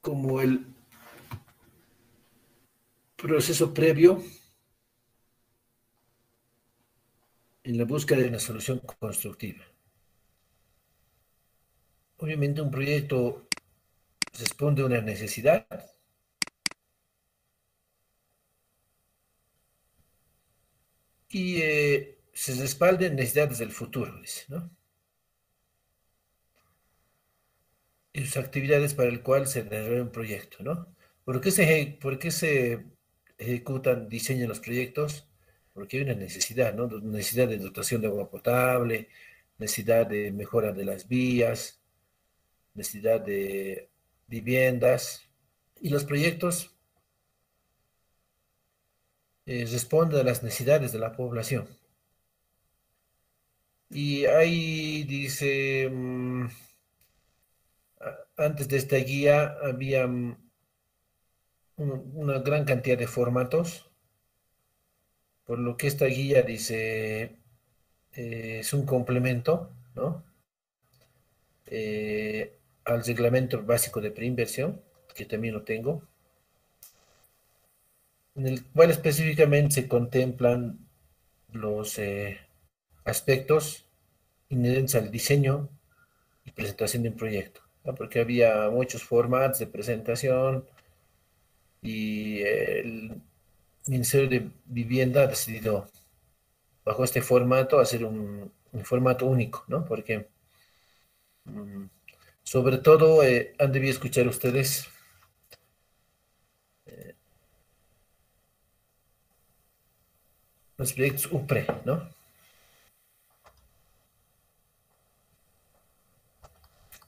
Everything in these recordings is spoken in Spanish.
como el proceso previo en la búsqueda de una solución constructiva. Obviamente un proyecto responde a una necesidad y se respalda en necesidades del futuro, dice, ¿no? Y sus actividades para el cual se desarrolla un proyecto, ¿no? Por qué se ejecutan, diseñan los proyectos? Porque hay una necesidad, ¿no? Necesidad de dotación de agua potable, necesidad de mejora de las vías, necesidad de viviendas. Y los proyectos responden a las necesidades de la población. Y ahí dice, antes de esta guía había una gran cantidad de formatos, por lo que esta guía dice, es un complemento, ¿no? Al reglamento básico de preinversión, que también lo tengo, en el cual específicamente se contemplan los aspectos inherentes al diseño y presentación de un proyecto, ¿no? Porque había muchos formatos de presentación y el Ministerio de Vivienda ha decidido, bajo este formato, hacer un formato único, ¿no? Porque, mm, sobre todo, han debido escuchar ustedes los proyectos UPRE, ¿no?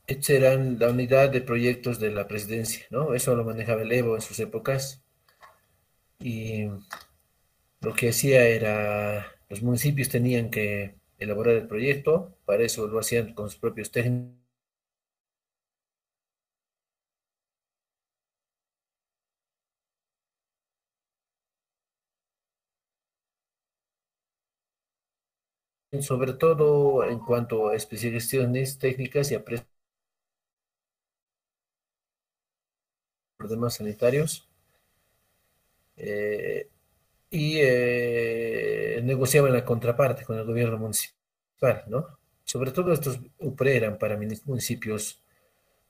Estos eran la unidad de proyectos de la presidencia, ¿no? Eso lo manejaba el Evo en sus épocas y lo que hacía era, los municipios tenían que elaborar el proyecto, para eso lo hacían con sus propios técnicos, sobre todo en cuanto a especificaciones técnicas y a problemas sanitarios, eh, y negociaban la contraparte con el gobierno municipal, ¿no? Sobre todo estos UPRE eran para municipios,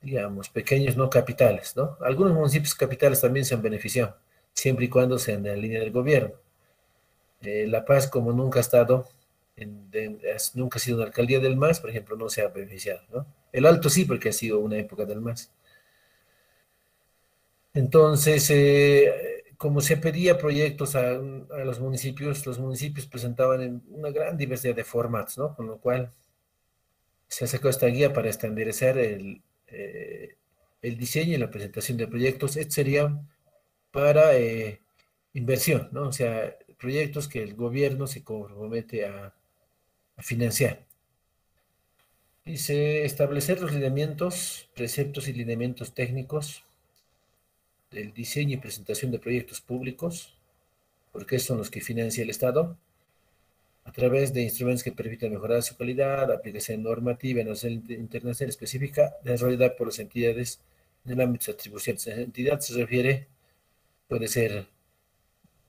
digamos, pequeños, no capitales, ¿no? Algunos municipios capitales también se han beneficiado, siempre y cuando sean de la línea del gobierno. La Paz, como nunca ha estado, nunca ha sido una alcaldía del MAS, por ejemplo, no se ha beneficiado, ¿no? El Alto sí, porque ha sido una época del MAS. Entonces, como se pedía proyectos a los municipios presentaban en una gran diversidad de formatos, ¿no? Con lo cual se sacó esta guía para estandarizar el diseño y la presentación de proyectos. Esto sería para inversión, ¿no? O sea, proyectos que el gobierno se compromete a financiar. Dice, establecer los lineamientos, preceptos y lineamientos técnicos del diseño y presentación de proyectos públicos, porque son los que financia el Estado, a través de instrumentos que permitan mejorar su calidad, aplicación normativa en nacional internacional específica, desarrollada por las entidades en el ámbito de atribuciones. La entidad se refiere, puede ser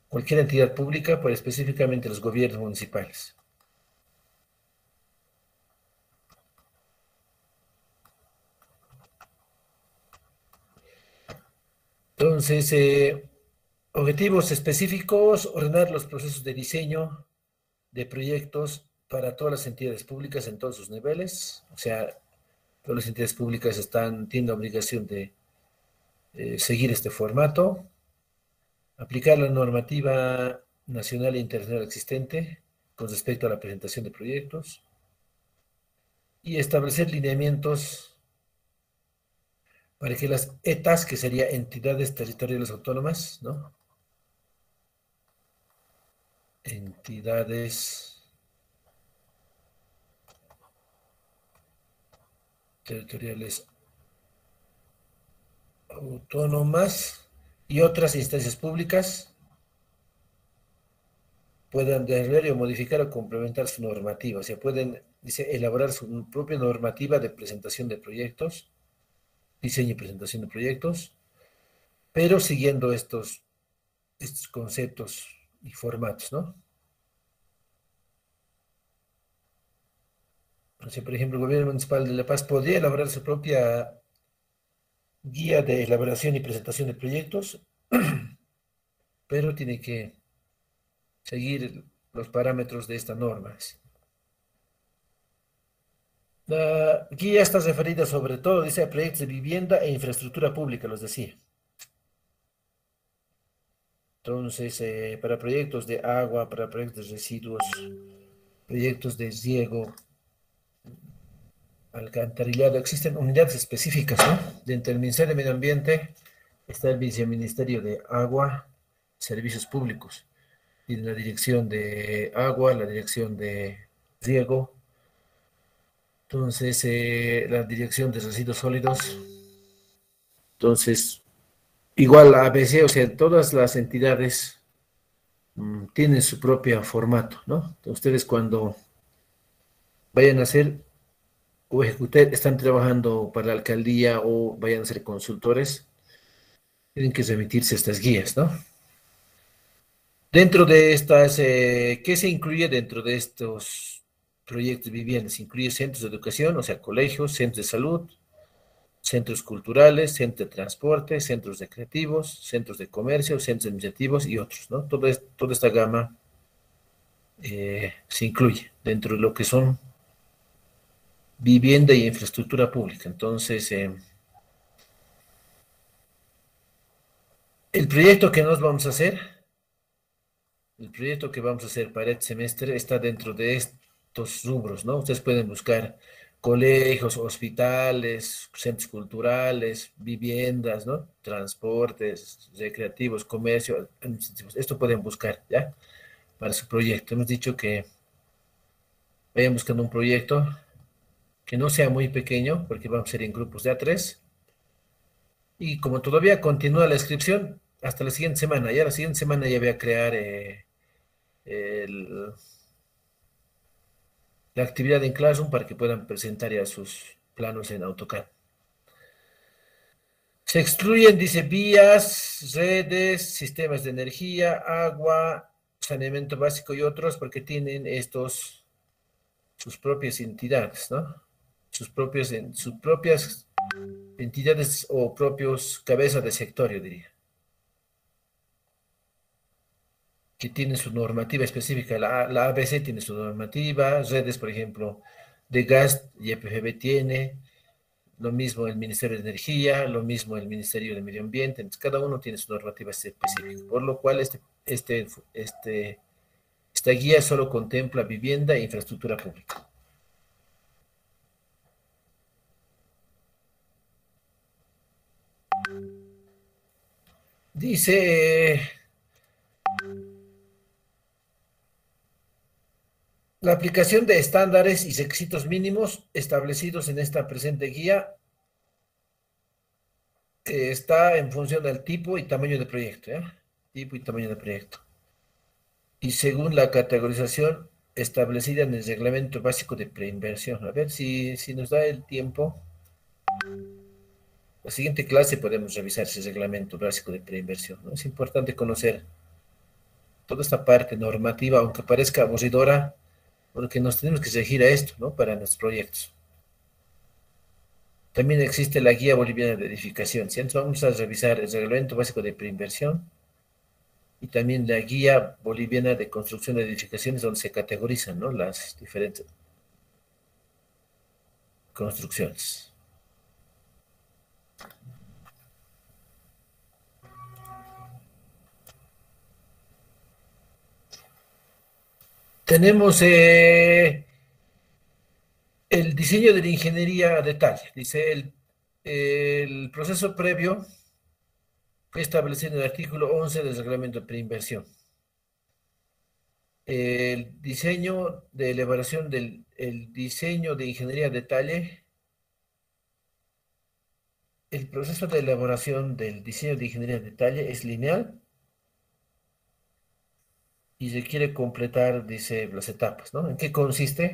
cualquier entidad pública, pero específicamente los gobiernos municipales. Entonces, objetivos específicos, ordenar los procesos de diseño de proyectos para todas las entidades públicas en todos sus niveles. O sea, todas las entidades públicas tienen la obligación de seguir este formato, aplicar la normativa nacional e internacional existente con respecto a la presentación de proyectos y establecer lineamientos para que las ETAs, que serían entidades territoriales autónomas, ¿no? Entidades territoriales autónomas y otras instancias públicas puedan desarrollar o modificar o complementar su normativa. O sea, pueden, dice, elaborar su propia normativa de presentación de proyectos diseño y presentación de proyectos, pero siguiendo estos conceptos y formatos, ¿no? O sea, por ejemplo, el gobierno municipal de La Paz podría elaborar su propia guía de elaboración y presentación de proyectos, pero tiene que seguir los parámetros de estas normas. La guía está referida sobre todo, dice, a proyectos de vivienda e infraestructura pública, los decía. Entonces, para proyectos de agua, para proyectos de residuos, proyectos de riego, alcantarillado, existen unidades específicas, ¿no? Dentro del Ministerio de Medio Ambiente está el Viceministerio de Agua, Servicios Públicos, y la Dirección de Agua, la Dirección de Riego, entonces la Dirección de Residuos Sólidos. Entonces, igual a ABC, o sea, todas las entidades tienen su propio formato, ¿no? Entonces, ustedes cuando vayan a hacer o ejecutar, están trabajando para la alcaldía o vayan a ser consultores, tienen que remitirse a estas guías, ¿no? Dentro de estas, ¿qué se incluye dentro de estos proyectos de vivienda? Se incluye centros de educación, o sea, colegios, centros de salud, centros culturales, centros de transporte, centros recreativos, centros de comercio, centros administrativos y otros, ¿no? Toda esta gama se incluye dentro de lo que son vivienda y infraestructura pública. Entonces, el proyecto que nos vamos a hacer, el proyecto que vamos a hacer para este semestre está dentro de estos rubros, ¿no? Ustedes pueden buscar colegios, hospitales, centros culturales, viviendas, ¿no? Transportes, recreativos, comercio, administrativos. Esto pueden buscar, ¿ya? Para su proyecto. Hemos dicho que vayan buscando un proyecto que no sea muy pequeño, porque vamos a ser en grupos de A3. Y como todavía continúa la inscripción, hasta la siguiente semana. Ya la siguiente semana ya voy a crear el- la actividad en Classroom para que puedan presentar ya sus planos en AutoCAD. Se excluyen, dice, vías, redes, sistemas de energía, agua, saneamiento básico y otros porque tienen sus propias entidades, ¿no? Sus propias entidades o propios cabezas de sector, yo diría, que tienen su normativa específica. La ABC tiene su normativa, redes, por ejemplo, de gas y EPGB tiene, lo mismo el Ministerio de Energía, lo mismo el Ministerio de Medio Ambiente, entonces cada uno tiene su normativa específica, por lo cual esta guía solo contempla vivienda e infraestructura pública. Dice, la aplicación de estándares y requisitos mínimos establecidos en esta presente guía está en función del tipo y tamaño de proyecto, ¿ya? Tipo y tamaño de proyecto. Y según la categorización establecida en el reglamento básico de preinversión. A ver si nos da el tiempo. La siguiente clase podemos revisar ese reglamento básico de preinversión, ¿no? Es importante conocer toda esta parte normativa, aunque parezca aburridora, porque nos tenemos que regir a esto, ¿no? Para nuestros proyectos. También existe la Guía Boliviana de Edificación. Si entonces vamos a revisar el reglamento básico de preinversión y también la Guía Boliviana de Construcción de Edificaciones, donde se categorizan, ¿no? Las diferentes construcciones. Tenemos el diseño de la ingeniería a detalle. Dice, el proceso previo fue establecido en el artículo 11 del reglamento de preinversión. El diseño de elaboración el diseño de ingeniería a detalle, el proceso de elaboración del diseño de ingeniería a detalle es lineal y requiere completar, dice, las etapas, ¿no? ¿En qué consiste?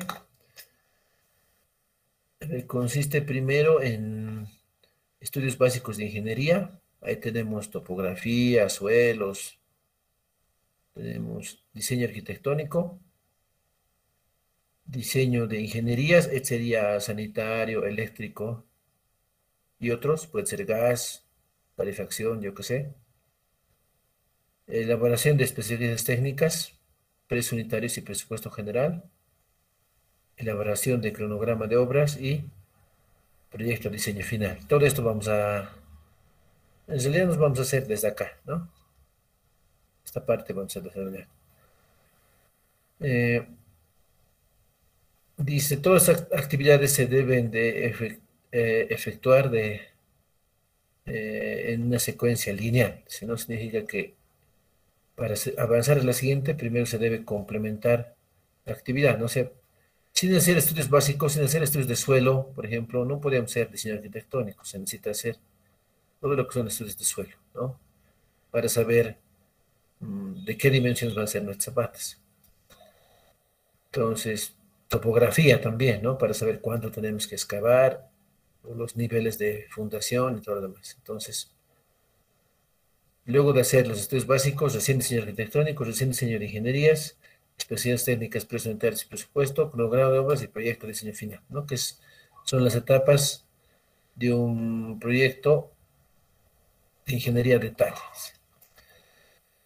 Consiste primero en Estudios básicos de ingeniería, ahí tenemos topografía, suelos, tenemos diseño arquitectónico, diseño de ingenierías, sería sanitario, eléctrico y otros, puede ser gas, calefacción, yo qué sé. Elaboración de especialidades técnicas, precios unitarios y presupuesto general. Elaboración de cronograma de obras y proyecto de diseño final. Todo esto en realidad nos vamos a hacer desde acá, ¿no? Esta parte vamos a desarrollar. Eh, Dice, todas las actividades se deben de efectuar en una secuencia lineal. Si no, significa que para avanzar a la siguiente, primero se debe complementar la actividad, ¿no? O sea, sin hacer estudios básicos, sin hacer estudios de suelo, por ejemplo, no podemos hacer diseño arquitectónico, se necesita hacer todo lo que son estudios de suelo, ¿no? Para saber de qué dimensiones van a ser nuestras zapatas. Entonces, topografía también, ¿no? Para saber cuánto tenemos que excavar, los niveles de fundación y todo lo demás. Entonces, luego de hacer los estudios básicos, recién diseño arquitectónico, recién diseño de ingenierías, especialidades técnicas, presupuestarias y presupuesto, cronograma de obras y proyecto de diseño final, ¿no? Son las etapas de un proyecto de ingeniería de tales.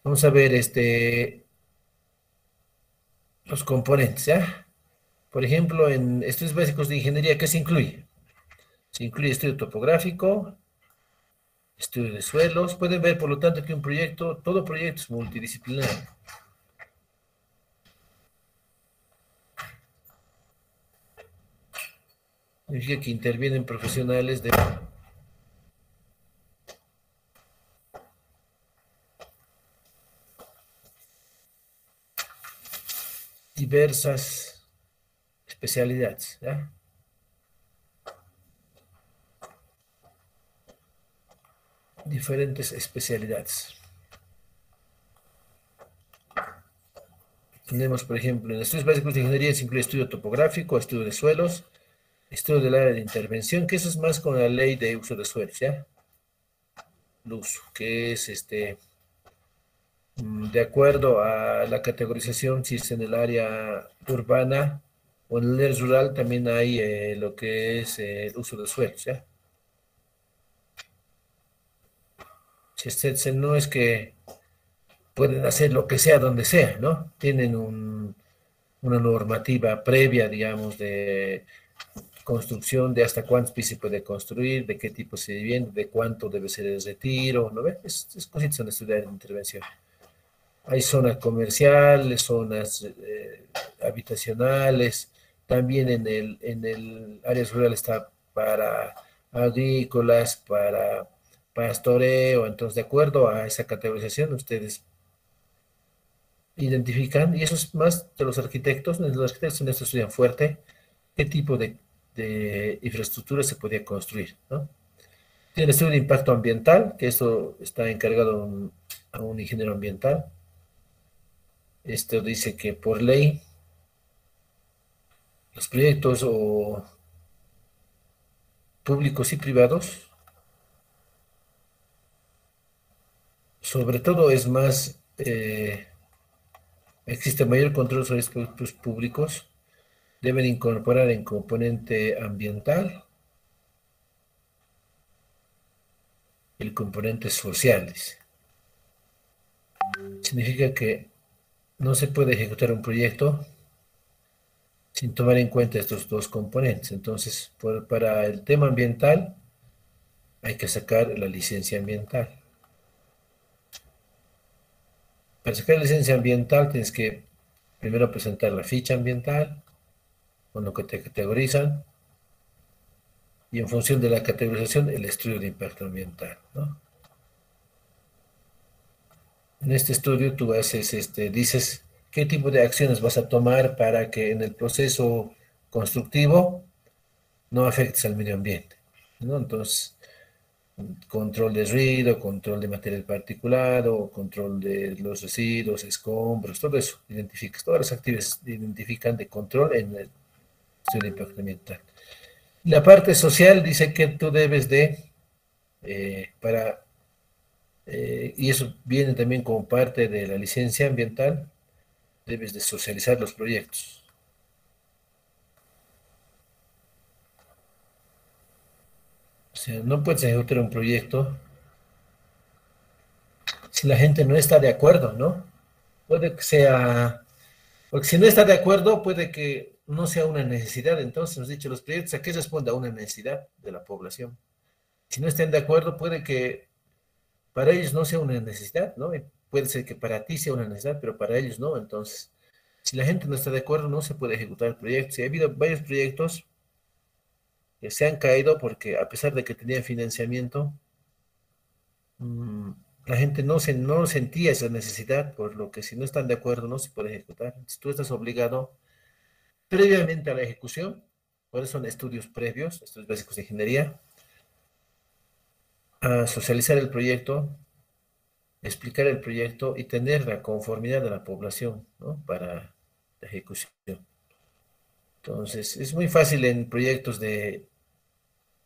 Vamos a ver los componentes, ¿ya? Por ejemplo, en estudios básicos de ingeniería, ¿qué se incluye? Se incluye estudio topográfico, estudio de suelos. Pueden ver, por lo tanto, que todo proyecto es multidisciplinario. Significa que intervienen profesionales de diversas especialidades, ¿ya? Diferentes especialidades. Tenemos, por ejemplo, en estudios básicos de ingeniería se incluye estudio topográfico, estudio de suelos, estudio del área de intervención, que eso es más con la ley de uso de suelos, ¿ya? El uso, que es de acuerdo a la categorización, si es en el área urbana o en el área rural, también hay lo que es el uso de suelos, ¿ya? No es que pueden hacer lo que sea donde sea, ¿no? Tienen una normativa previa, digamos, de construcción, de hasta cuántos pisos se puede construir, de qué tipo de vivienda, de cuánto debe ser el retiro, ¿no ves? Es cositas en estudiar en intervención. Hay zonas comerciales, zonas habitacionales, también en el área rural está para agrícolas, para pastoreo, entonces de acuerdo a esa categorización ustedes identifican, y eso es más de los arquitectos en esto estudian fuerte, qué tipo de infraestructura se podía construir, ¿no? Tiene estudio de impacto ambiental, que esto está encargado a un ingeniero ambiental. Esto dice que por ley los proyectos o públicos y privados, sobre todo es más, existe mayor control sobre los proyectos públicos, deben incorporar en componente ambiental el componente social, dice. Significa que no se puede ejecutar un proyecto sin tomar en cuenta estos dos componentes. Entonces, para el tema ambiental, hay que sacar la licencia ambiental. Para sacar la licencia ambiental, tienes que primero presentar la ficha ambiental, con lo que te categorizan, y en función de la categorización, el estudio de impacto ambiental, ¿no? En este estudio tú dices qué tipo de acciones vas a tomar para que en el proceso constructivo no afectes al medio ambiente, ¿no? Entonces, control de ruido, control de material particulado, control de los residuos, escombros, todo eso, identificas, todas las actividades identifican de control en el estudio de impacto ambiental. La parte social dice que tú debes de y eso viene también como parte de la licencia ambiental, debes de socializar los proyectos. O sea, no puedes ejecutar un proyecto si la gente no está de acuerdo, ¿no? Puede que sea, porque si no está de acuerdo, puede que no sea una necesidad. Entonces, hemos dicho, los proyectos a qué responde a una necesidad de la población. Si no están de acuerdo, puede que para ellos no sea una necesidad, ¿no? Y puede ser que para ti sea una necesidad, pero para ellos no. Entonces, si la gente no está de acuerdo, no se puede ejecutar el proyecto. Si ha habido varios proyectos que se han caído porque a pesar de que tenían financiamiento, mm, la gente no sentía esa necesidad, por lo que si no están de acuerdo no se puede ejecutar. Si tú estás obligado previamente a la ejecución, ¿cuáles son estudios previos, estudios básicos de ingeniería? A socializar el proyecto, explicar el proyecto y tener la conformidad de la población, ¿no? Para la ejecución. Entonces, es muy fácil en proyectos de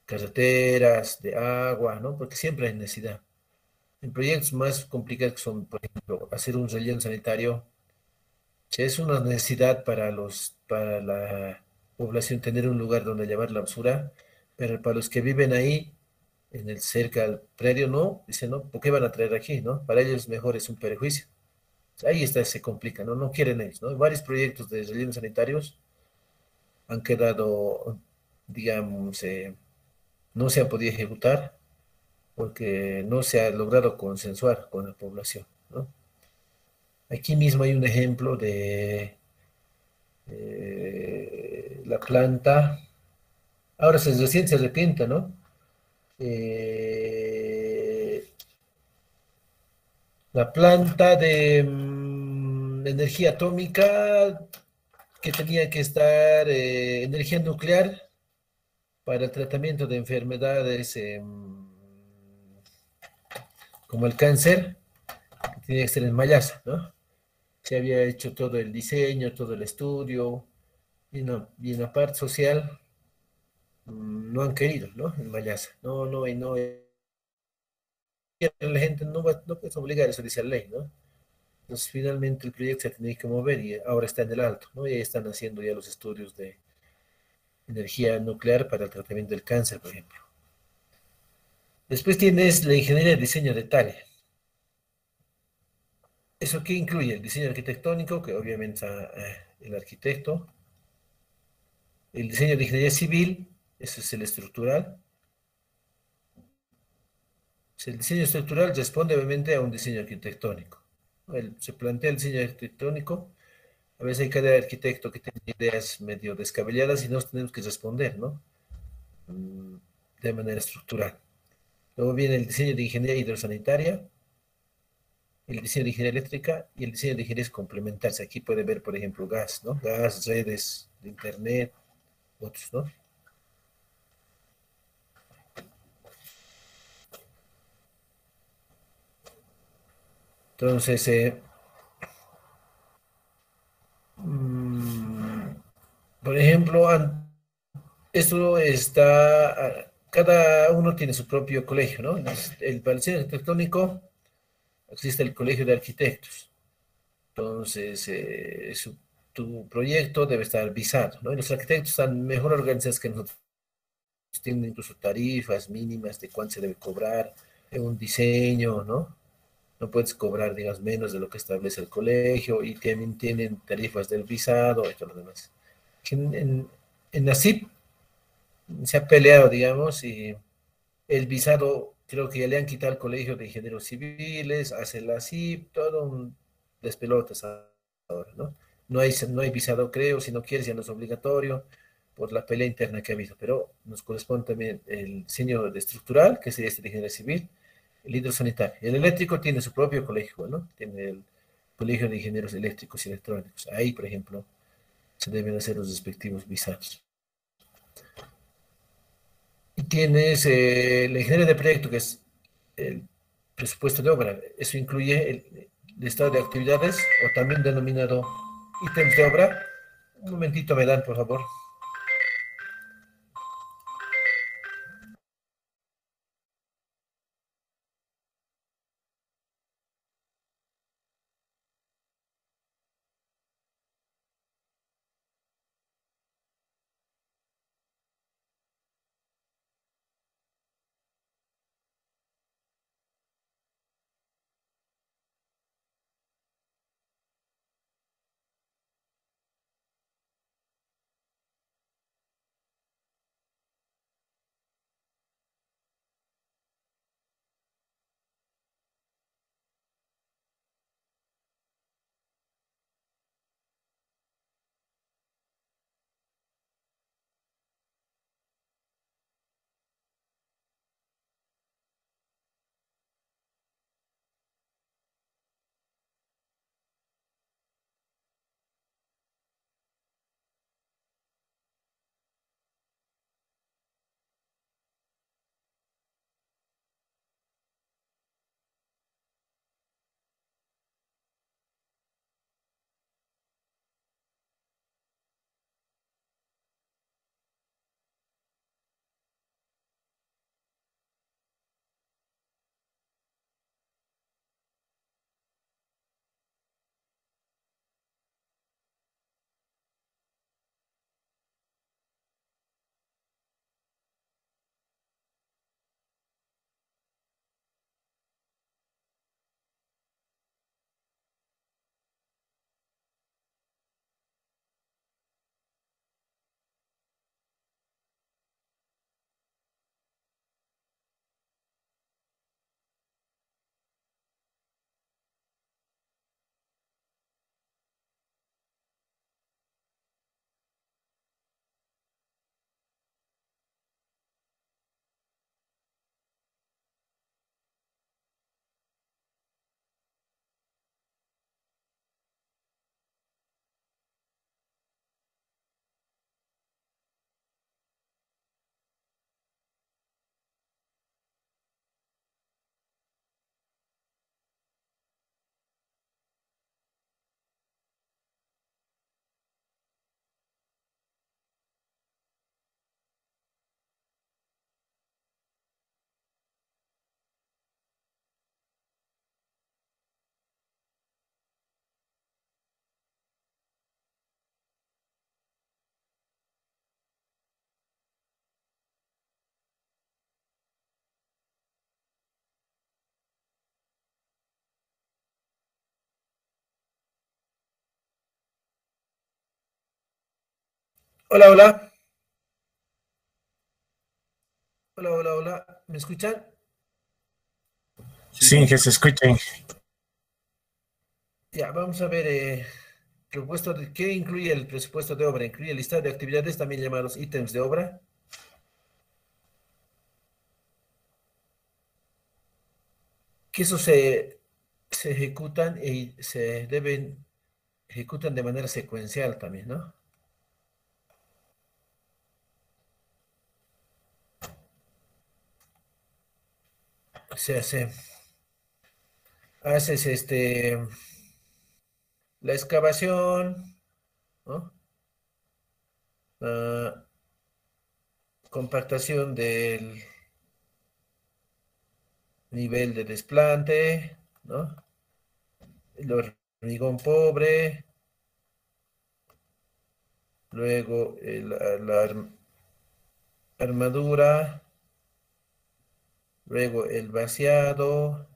carreteras, de agua, ¿no? Porque siempre hay necesidad. En proyectos más complicados que son, por ejemplo, hacer un relleno sanitario, si es una necesidad para la población tener un lugar donde llevar la basura, pero para los que viven ahí, cerca del predio, no, dicen, no, ¿por qué van a traer aquí, no? Para ellos mejor es un perjuicio. Ahí está, se complica, ¿no? No quieren ellos, ¿no? Varios proyectos de rellenos sanitarios han quedado, digamos, no se han podido ejecutar porque no se ha logrado consensuar con la población, ¿no? Aquí mismo hay un ejemplo de la planta, ahora recién se arrepienta, ¿no? Eh, la planta de energía atómica que tenía que estar, energía nuclear para el tratamiento de enfermedades como el cáncer, que tenía que ser en Mayasa, ¿no? Se había hecho todo el diseño, todo el estudio, y en la parte social no han querido, ¿no? En Mayasa. No, no, y no. La gente no puede obligar, eso dice la ley, ¿no? Entonces, finalmente el proyecto se ha tenido que mover y ahora está en el alto, ¿no? Y ahí están haciendo ya los estudios de energía nuclear para el tratamiento del cáncer, por ejemplo. Después tienes la ingeniería de diseño de detalle. ¿Eso qué incluye? El diseño arquitectónico, que obviamente está el arquitecto. El diseño de ingeniería civil, eso es el estructural. El diseño estructural responde obviamente a un diseño arquitectónico. Se plantea el diseño arquitectónico. A veces hay cada arquitecto que tiene ideas medio descabelladas y nos tenemos que responder, ¿no? Mm, De manera estructural. Luego viene el diseño de ingeniería hidrosanitaria, el diseño de ingeniería eléctrica y el diseño de ingeniería complementarias. Aquí puede ver, por ejemplo, gas, ¿no? Gas, redes de internet, otros, ¿no? Entonces, mm, por ejemplo, esto está, cada uno tiene su propio colegio, ¿no? Para el diseño arquitectónico existe el colegio de arquitectos. Entonces, tu proyecto debe estar visado, ¿no? Y los arquitectos están mejor organizados que nosotros. Tienen incluso tarifas mínimas de cuánto se debe cobrar en un diseño, ¿no? No puedes cobrar, digamos, menos de lo que establece el colegio y también tienen tarifas del visado y todo lo demás. En la CIP se ha peleado, digamos, y el visado creo que ya le han quitado al Colegio de Ingenieros Civiles, hace la CIP, todo un despelotes ahora, ¿no? No hay visado, creo, si no quieres ya no es obligatorio por la pelea interna que ha habido, pero nos corresponde también el diseño de estructural, que sería este de ingeniería civil, el hidrosanitario. El eléctrico tiene su propio colegio, ¿no? Tiene el Colegio de Ingenieros Eléctricos y Electrónicos. Ahí, por ejemplo, se deben hacer los respectivos visados. Y tienes la ingeniería de proyecto, que es el presupuesto de obra. Eso incluye el listado de actividades o también denominado ítems de obra. Un momentito me dan, por favor. Hola, hola. Hola, hola, hola. ¿Me escuchan? Sí, que se escuche. Ya, vamos a ver. ¿Qué incluye el presupuesto de obra? Incluye lista de actividades, también llamados ítems de obra, que eso se ejecutan y se deben ejecutan de manera secuencial también, ¿no? Se hace, haces la excavación, ¿no? Ah, compactación del nivel de desplante, ¿no? El hormigón pobre, luego armadura, luego el vaciado,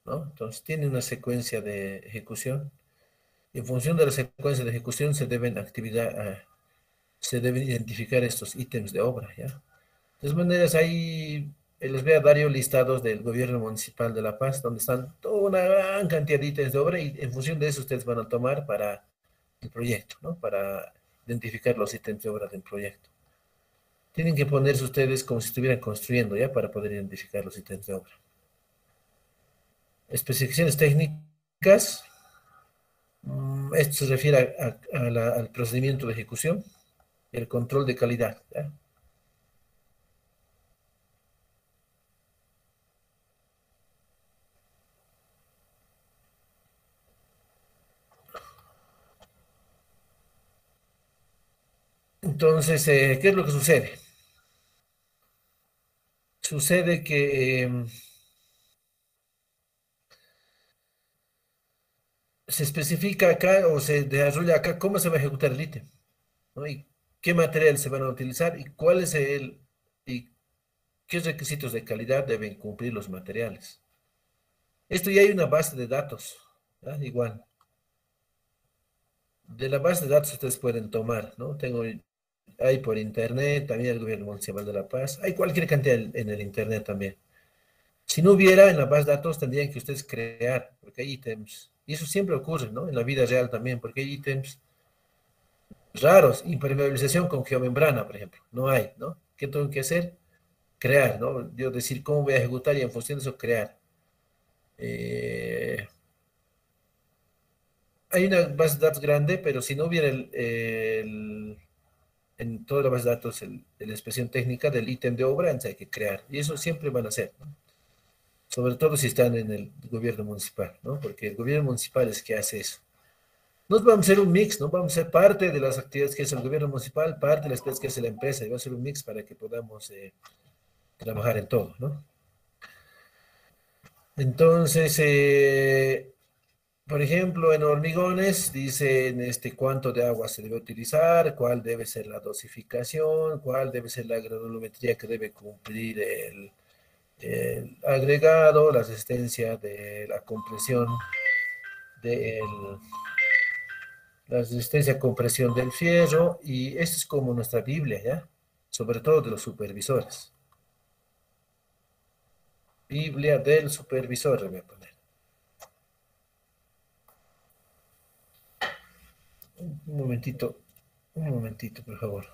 ¿no? Entonces tiene una secuencia de ejecución. En función de la secuencia de ejecución se deben identificar estos ítems de obra, ¿ya? De todas maneras, ahí les voy a dar yo listados del gobierno municipal de La Paz, donde están toda una gran cantidad de ítems de obra y en función de eso ustedes van a tomar para el proyecto, ¿no? Para identificar los ítems de obra del proyecto. Tienen que ponerse ustedes como si estuvieran construyendo, ¿ya? Para poder identificar los ítems de obra. Especificaciones técnicas. Esto se refiere al procedimiento de ejecución y el control de calidad, ¿ya? Entonces, ¿qué es lo que sucede? Sucede que se especifica acá o se desarrolla acá cómo se va a ejecutar el ítem, ¿no? Y qué material se van a utilizar y cuál es y qué requisitos de calidad deben cumplir los materiales. Esto ya hay una base de datos, ¿ya? Igual. De la base de datos ustedes pueden tomar, ¿no? Hay por internet, también el gobierno municipal de La Paz, hay cualquier cantidad en el internet también. Si no hubiera en la base de datos, tendrían que ustedes crear, porque hay ítems, y eso siempre ocurre, ¿no? En la vida real también, porque hay ítems raros, impermeabilización con geomembrana, por ejemplo, no hay, ¿no? ¿Qué tengo que hacer? Crear, ¿no? Yo decir cómo voy a ejecutar y en función de eso crear. Eh, Hay una base de datos grande, pero si no hubiera en toda la base de datos la expresión técnica del ítem de obra, entonces hay que crear. Y eso siempre van a hacer, ¿no? Sobre todo si están en el gobierno municipal, ¿no? Porque el gobierno municipal es que hace eso. Nos vamos a hacer un mix, ¿no? Vamos a ser parte de las actividades que hace el gobierno municipal, parte de las actividades que hace la empresa, y va a ser un mix para que podamos trabajar en todo, ¿no? Entonces, por ejemplo, en hormigones dicen cuánto de agua se debe utilizar, cuál debe ser la dosificación, cuál debe ser la granulometría que debe cumplir el agregado, la resistencia de la compresión del, la resistencia a compresión del fierro, y esto es como nuestra Biblia, ¿ya? Sobre todo de los supervisores. Biblia del supervisor, le voy a poner. Un momentito, un momentito, por favor.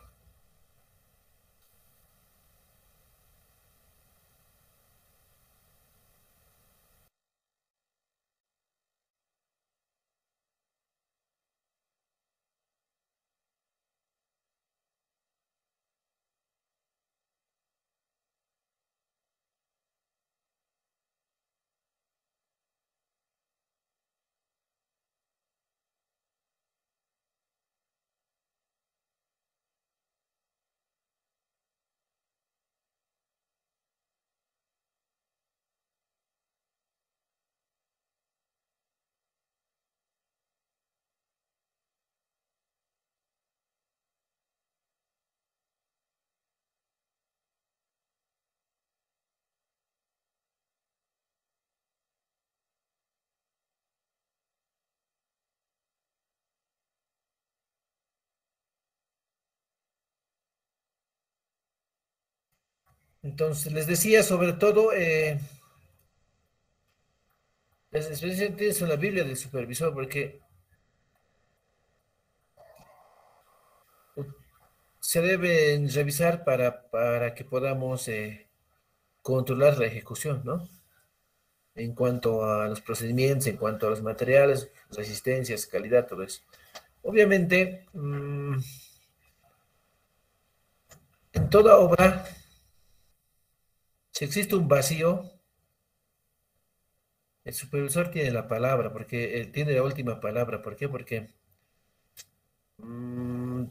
Entonces, les decía sobre todo, las especialidades son la Biblia del supervisor, porque se deben revisar para que podamos controlar la ejecución, ¿no? En cuanto a los procedimientos, en cuanto a los materiales, resistencias, calidad, todo eso. Obviamente, en toda obra, si existe un vacío, el supervisor tiene la palabra, porque él tiene la última palabra. ¿Por qué? Porque mm,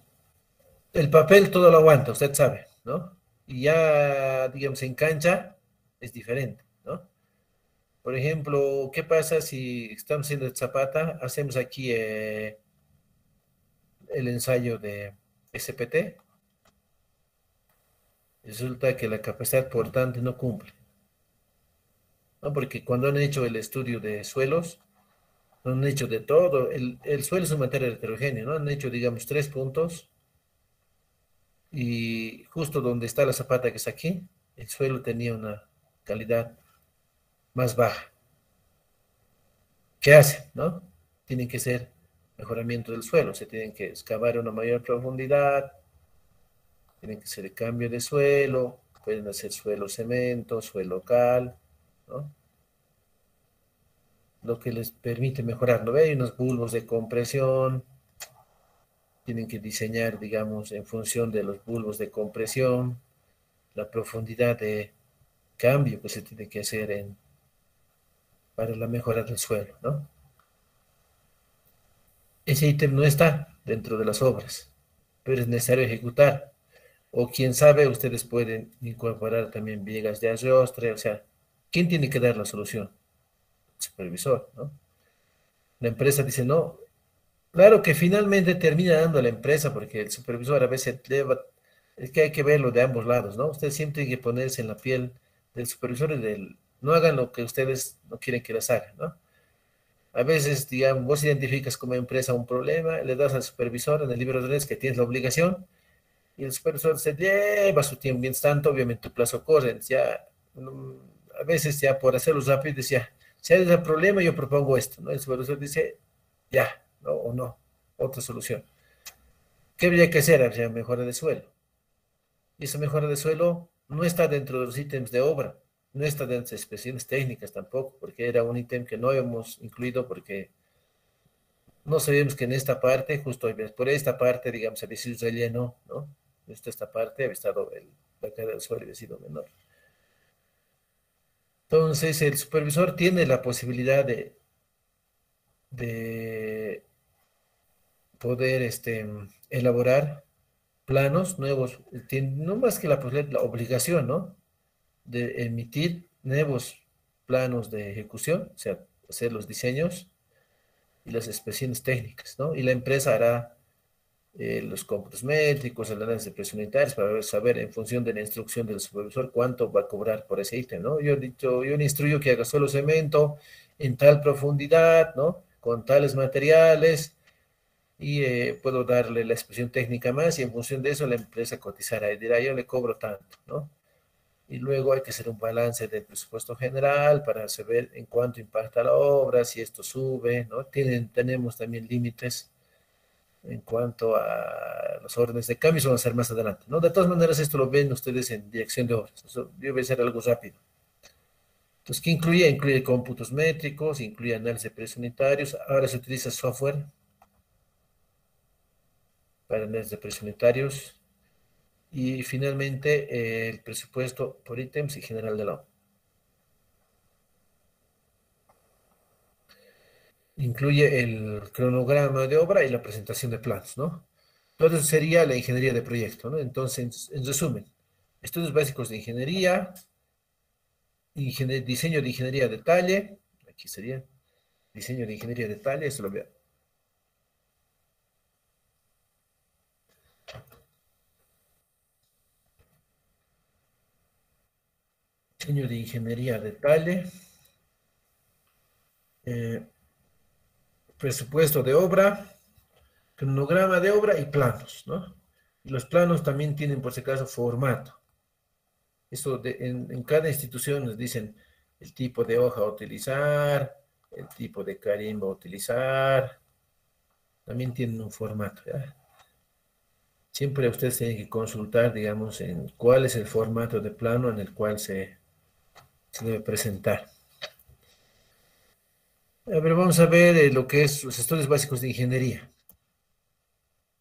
el papel todo lo aguanta, usted sabe, ¿no? Y ya, digamos, en cancha es diferente, ¿no? Por ejemplo, ¿qué pasa si estamos haciendo el Zapata, hacemos aquí el ensayo de SPT? Resulta que la capacidad portante no cumple, ¿no? Porque cuando han hecho el estudio de suelos, han hecho de todo. El suelo es un material heterogéneo, ¿no? Han hecho, digamos, 3 puntos y justo donde está la zapata que es aquí, el suelo tenía una calidad más baja. ¿Qué hacen, no? Tienen que ser mejoramiento del suelo, se tienen que excavar a una mayor profundidad, tienen que hacer el cambio de suelo, pueden hacer suelo cemento, suelo cal, ¿no? Lo que les permite mejorar, ¿no? Hay unos bulbos de compresión, tienen que diseñar, digamos, en función de los bulbos de compresión, la profundidad de cambio que se tiene que hacer para la mejora del suelo, ¿no? Ese ítem no está dentro de las obras, pero es necesario ejecutar. O quién sabe, ustedes pueden incorporar también vigas de arrastre, o sea, ¿quién tiene que dar la solución? El supervisor, ¿no? La empresa dice no. Claro que finalmente termina dando a la empresa, porque el supervisor a veces es que hay que verlo de ambos lados, ¿no? Ustedes siempre tienen que ponerse en la piel del supervisor y del, no hagan lo que ustedes no quieren que les hagan, ¿no? A veces, digamos, vos identificas como empresa un problema, le das al supervisor en el libro de redes que tienes la obligación y el supervisor se lleva su tiempo. Mientras tanto, obviamente tu plazo corre. Ya, mm, a veces ya por hacerlo rápido, decía, si hay ese problema, yo propongo esto, ¿no? El supervisor dice, ya, ¿no? O no, otra solución. ¿Qué habría que hacer? Habría mejora de suelo. Y esa mejora de suelo no está dentro de los ítems de obra, no está dentro de especificaciones técnicas tampoco, porque era un ítem que no habíamos incluido porque no sabíamos que en esta parte, justo por esta parte, digamos, había sido relleno, ¿no? Esta parte había estado la carga del suelo había sido menor. Entonces, el supervisor tiene la posibilidad de poder elaborar planos nuevos, no más que la posibilidad, la obligación, ¿no? De emitir nuevos planos de ejecución, o sea, hacer los diseños y las especificaciones técnicas, ¿no? Y la empresa hará los cómputos métricos, el análisis de presión unitarias para saber en función de la instrucción del supervisor cuánto va a cobrar por ese ítem, ¿no? Yo he dicho, yo le instruyo que haga solo cemento en tal profundidad, ¿no? Con tales materiales y puedo darle la expresión técnica más y en función de eso la empresa cotizará y dirá, yo le cobro tanto, ¿no? Y luego hay que hacer un balance del presupuesto general para saber en cuánto impacta la obra, si esto sube, ¿no? Tenemos también límites en cuanto a los órdenes de cambio, eso va a ser más adelante, ¿no? De todas maneras, esto lo ven ustedes en dirección de obras. Eso debe ser algo rápido. Entonces, ¿qué incluye? Incluye cómputos métricos, incluye análisis de precios unitarios. Ahora se utiliza software para análisis de precios unitarios. Y finalmente, el presupuesto por ítems y general de la obra. Incluye el cronograma de obra y la presentación de planos, ¿no? Todo eso sería la ingeniería de proyecto, ¿no? Entonces, en resumen, estudios básicos de ingeniería, diseño de ingeniería de detalle, aquí sería diseño de ingeniería de detalle, eso lo veo. Diseño de ingeniería de detalle, eh, presupuesto de obra, cronograma de obra y planos, ¿no? Y los planos también tienen, por si acaso, formato. Eso en cada institución nos dicen el tipo de hoja a utilizar, el tipo de carimba a utilizar, también tienen un formato, ¿ya? Siempre ustedes tienen que consultar, digamos, en cuál es el formato de plano en el cual se debe presentar. A ver, vamos a ver lo que es los estudios básicos de ingeniería.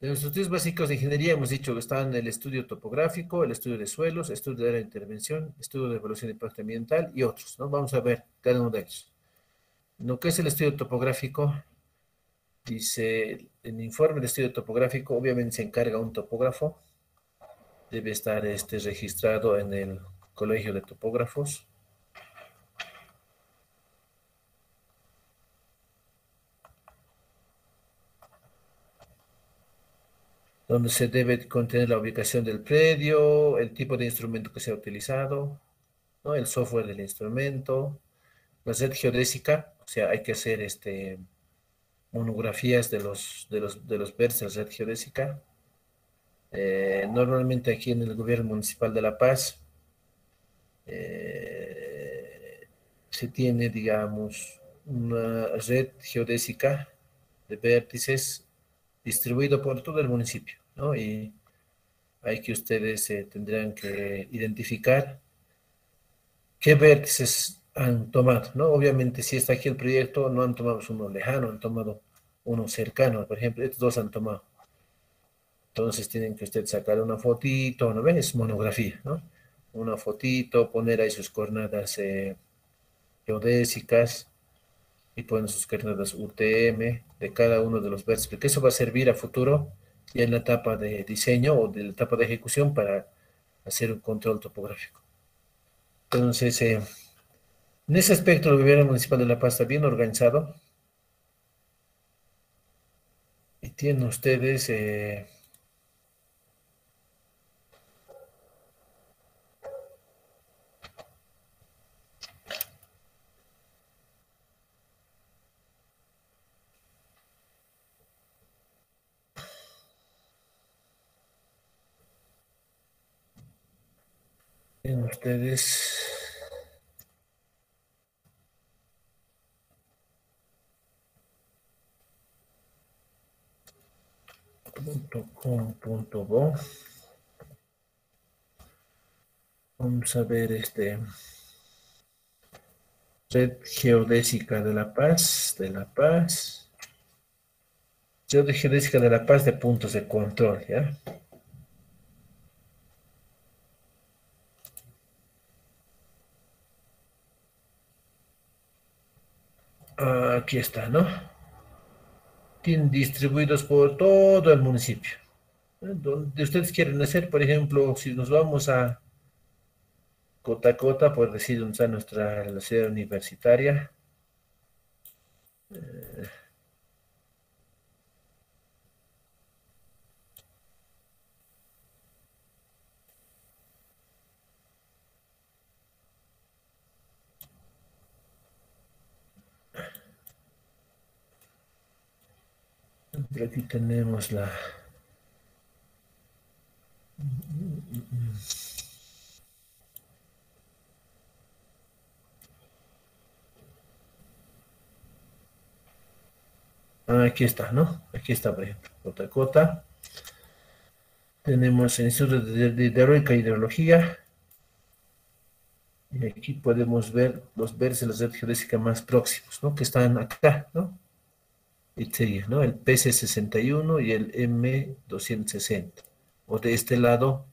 De los estudios básicos de ingeniería hemos dicho que están el estudio topográfico, el estudio de suelos, estudio de área de intervención, estudio de evaluación de impacto ambiental y otros, ¿no? Vamos a ver cada uno de ellos. En lo que es el estudio topográfico, dice en el informe de estudio topográfico, obviamente se encarga un topógrafo, debe estar registrado en el Colegio de Topógrafos. Donde se debe contener la ubicación del predio, el tipo de instrumento que se ha utilizado, ¿no? El software del instrumento, la red geodésica, o sea, hay que hacer monografías de los vértices de la red geodésica. Normalmente aquí en el gobierno municipal de La Paz eh, se tiene, digamos, una red geodésica de vértices distribuido por todo el municipio, ¿no? Y hay que ustedes tendrán que identificar qué vértices han tomado, ¿no? Obviamente, si está aquí el proyecto, no han tomado uno lejano, han tomado uno cercano, por ejemplo, estos dos han tomado. Entonces tienen que usted sacar una fotito, ¿no ven? Es monografía, ¿no? Una fotito, poner ahí sus coordenadas geodésicas y poner sus coordenadas UTM de cada uno de los vértices, porque eso va a servir a futuro ya en la etapa de diseño o de la etapa de ejecución para hacer un control topográfico. Entonces, en ese aspecto, el gobierno municipal de La Paz está bien organizado y tienen ustedes .com.bo. Vamos a ver Red Geodésica de La Paz, Red Geodésica de La Paz de puntos de control, ¿ya? Aquí está, ¿no? Tienen distribuidos por todo el municipio. Donde ustedes quieren hacer, por ejemplo, si nos vamos a Cota, por decir, donde está la ciudad universitaria. Por aquí tenemos aquí está, ¿no? Aquí está, por ejemplo, Cota. Tenemos el Instituto de Hidráulica e Hidrología. Y aquí podemos ver los vértices de la red geodésica más próximos, ¿no? Que están acá, ¿no? Y sería, ¿no? El PC61 y el M260. O de este lado,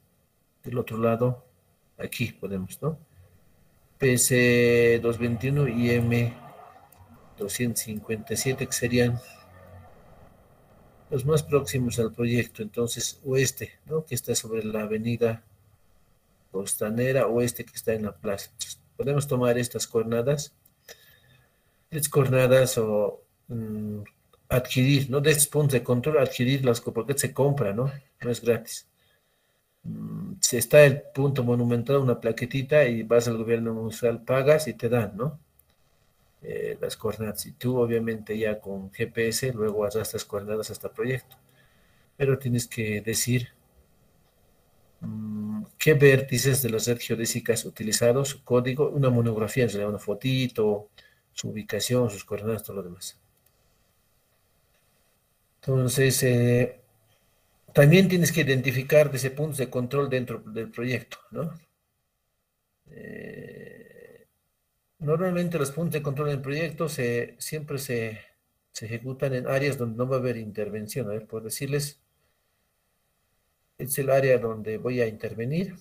del otro lado, aquí podemos, ¿no? PC221 y M257, que serían los más próximos al proyecto. Entonces, oeste, ¿no? Que está sobre la avenida Costanera, oeste que está en la plaza. Entonces, podemos tomar estas coordenadas o adquirir, ¿no? De estos puntos de control, adquirirlas porque se compra, ¿no? No es gratis. Si está el punto monumental, una plaquetita y vas al gobierno municipal, pagas y te dan, ¿no? Las coordenadas. Y tú, obviamente, ya con GPS, luego arrastras coordenadas hasta el proyecto. Pero tienes que decir qué vértices de la red geodésica es utilizado, su código, una monografía, en realidad, una fotito, su ubicación, sus coordenadas, todo lo demás. Entonces, también tienes que identificar desde puntos de control dentro del proyecto, ¿no? Eh, Normalmente los puntos de control del proyecto siempre se ejecutan en áreas donde no va a haber intervención. A ver, por decirles, es el área donde voy a intervenir.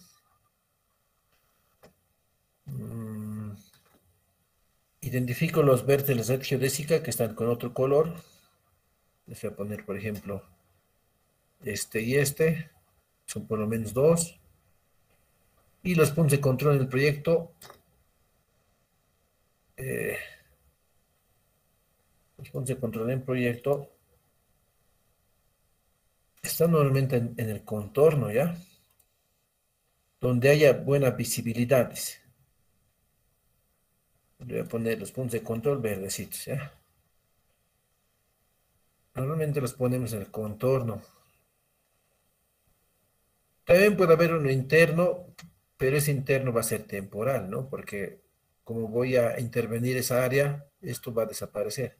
Mm, Identifico los vértices de la red geodésica que están con otro color. Les voy a poner, por ejemplo, este y este. Son por lo menos dos. Y los puntos de control del proyecto. eh, los puntos de control del proyecto están normalmente en el contorno, ¿ya? Donde haya buena visibilidad, dice. Le voy a poner los puntos de control verdecitos, ¿ya? Normalmente los ponemos en el contorno. También puede haber uno interno, pero ese interno va a ser temporal, ¿no? Porque como voy a intervenir esa área, esto va a desaparecer.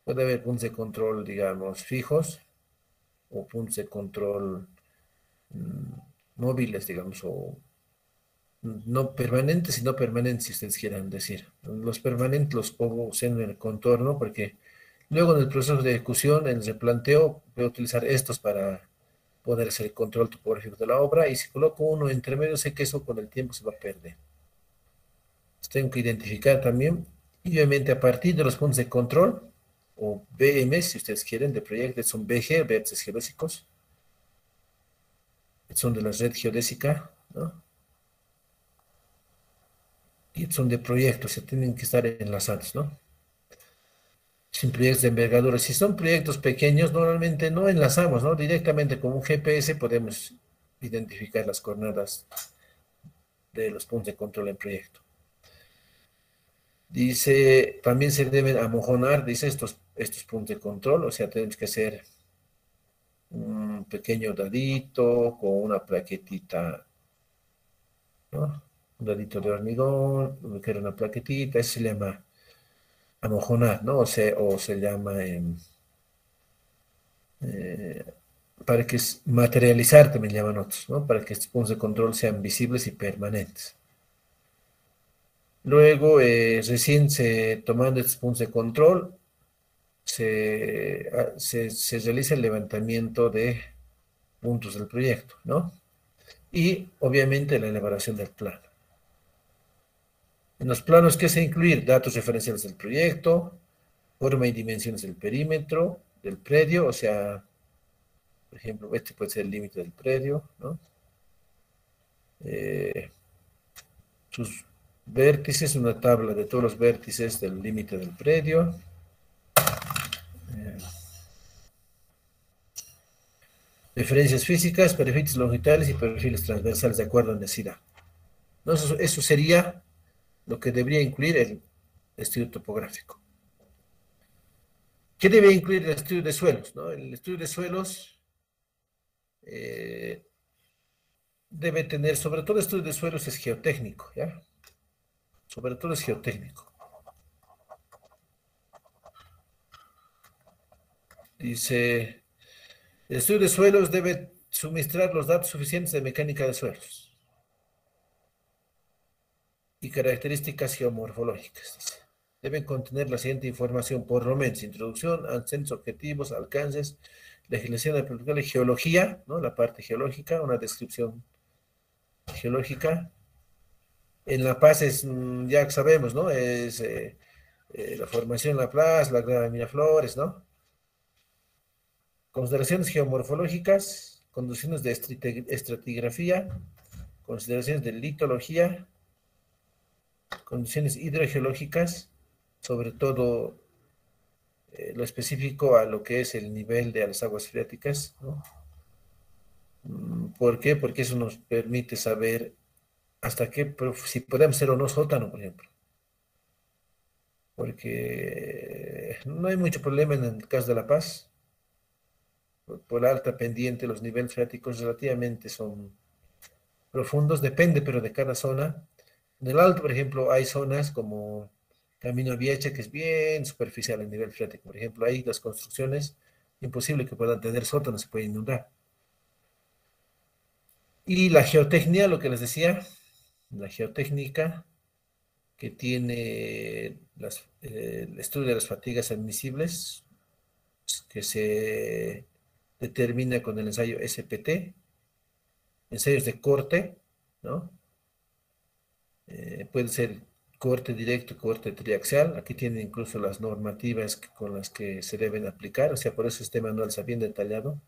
Puede haber puntos de control, digamos, fijos o puntos de control mm, móviles, digamos, o no permanentes, sino permanentes, si ustedes quieran decir. Los permanentes los pongo usando en el contorno porque luego en el proceso de ejecución, en el replanteo, voy a utilizar estos para poder hacer el control topográfico de la obra y si coloco uno entre medio, sé que eso con el tiempo se va a perder. Entonces, tengo que identificar también y obviamente a partir de los puntos de control o BM, si ustedes quieren, de proyectos, son BG, vértices geodésicos, son de la red geodésica, ¿no? Y son de proyectos, se tienen que estar enlazados, ¿no? Sin proyectos de envergadura. Si son proyectos pequeños, normalmente no enlazamos, ¿no? Directamente con un GPS podemos identificar las coordenadas de los puntos de control en proyecto. Dice, también se deben amojonar, dice, estos puntos de control, o sea, tenemos que hacer un pequeño dadito con una plaquetita, ¿no? Un dadito de hormigón, que era una plaquetita, eso se llama amojonar, ¿no? O se llama eh, para que materializar, también llaman otros, ¿no? Para que estos puntos de control sean visibles y permanentes. Luego, recién tomando estos puntos de control, se realiza el levantamiento de puntos del proyecto, ¿no? Y obviamente la elaboración del plano. En los planos, ¿qué se incluir? Datos referenciales del proyecto, forma y dimensiones del perímetro del predio, o sea, por ejemplo, este puede ser el límite del predio, ¿no? Eh, Sus vértices, una tabla de todos los vértices del límite del predio. Eh, Referencias físicas, perfiles longitudinales y perfiles transversales de acuerdo a necesidad. ¿No? Eso sería lo que debería incluir el estudio topográfico. ¿Qué debe incluir el estudio de suelos? ¿No? El estudio de suelos eh, debe tener, sobre todo el estudio de suelos es geotécnico, ¿ya? Sobre todo es geotécnico. Dice, el estudio de suelos debe suministrar los datos suficientes de mecánica de suelos y características geomorfológicas, dice. Deben contener la siguiente información, por lo menos, introducción, ascensos, objetivos, alcances, legislación aplicable, geología, ¿no? La parte geológica, una descripción geológica. En La Paz ya sabemos, ¿no? Es la formación en La Paz, la Grada de Miraflores, ¿no? Consideraciones geomorfológicas, condiciones de estratigrafía, consideraciones de litología, condiciones hidrogeológicas, sobre todo lo específico a lo que es el nivel de las aguas freáticas, ¿no? ¿Por qué? Porque eso nos permite saber hasta qué, si podemos ser o no sótano, por ejemplo. Porque no hay mucho problema en el caso de La Paz. Por la alta pendiente, los niveles freáticos relativamente son profundos, depende, pero de cada zona. En el alto, por ejemplo, hay zonas como Camino Viecha, que es bien superficial en nivel freático. Por ejemplo, ahí las construcciones, imposible que puedan tener sótano, se puede inundar. Y la geotecnia, lo que les decía, la geotécnica que tiene el estudio de las fatigas admisibles, que se determina con el ensayo SPT, ensayos de corte, ¿no? Puede ser corte directo, corte triaxial. Aquí tienen incluso las normativas con las que se deben aplicar, o sea, por eso este manual está bien detallado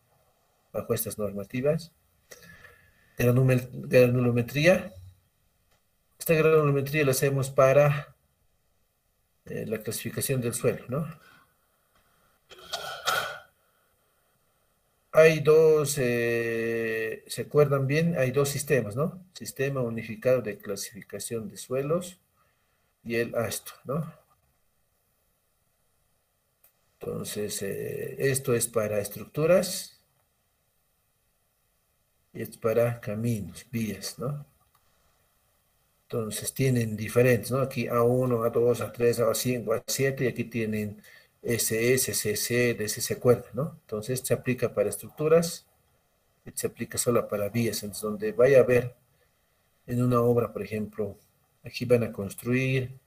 bajo estas normativas. Granulometría. Esta granulometría la hacemos para la clasificación del suelo, ¿no? Hay dos, ¿se acuerdan bien? Hay dos sistemas, ¿no? Sistema unificado de clasificación de suelos y el ASTO, ¿no? Entonces, esto es para estructuras y es para caminos, vías, ¿no? Entonces, tienen diferentes, ¿no? Aquí A1, A2, A3, A5, A7 y aquí tienen SS, CC, DC, ¿se acuerdan, no? Entonces, se aplica para estructuras, se aplica solo para vías, entonces, donde vaya a haber en una obra, por ejemplo, aquí van a construir,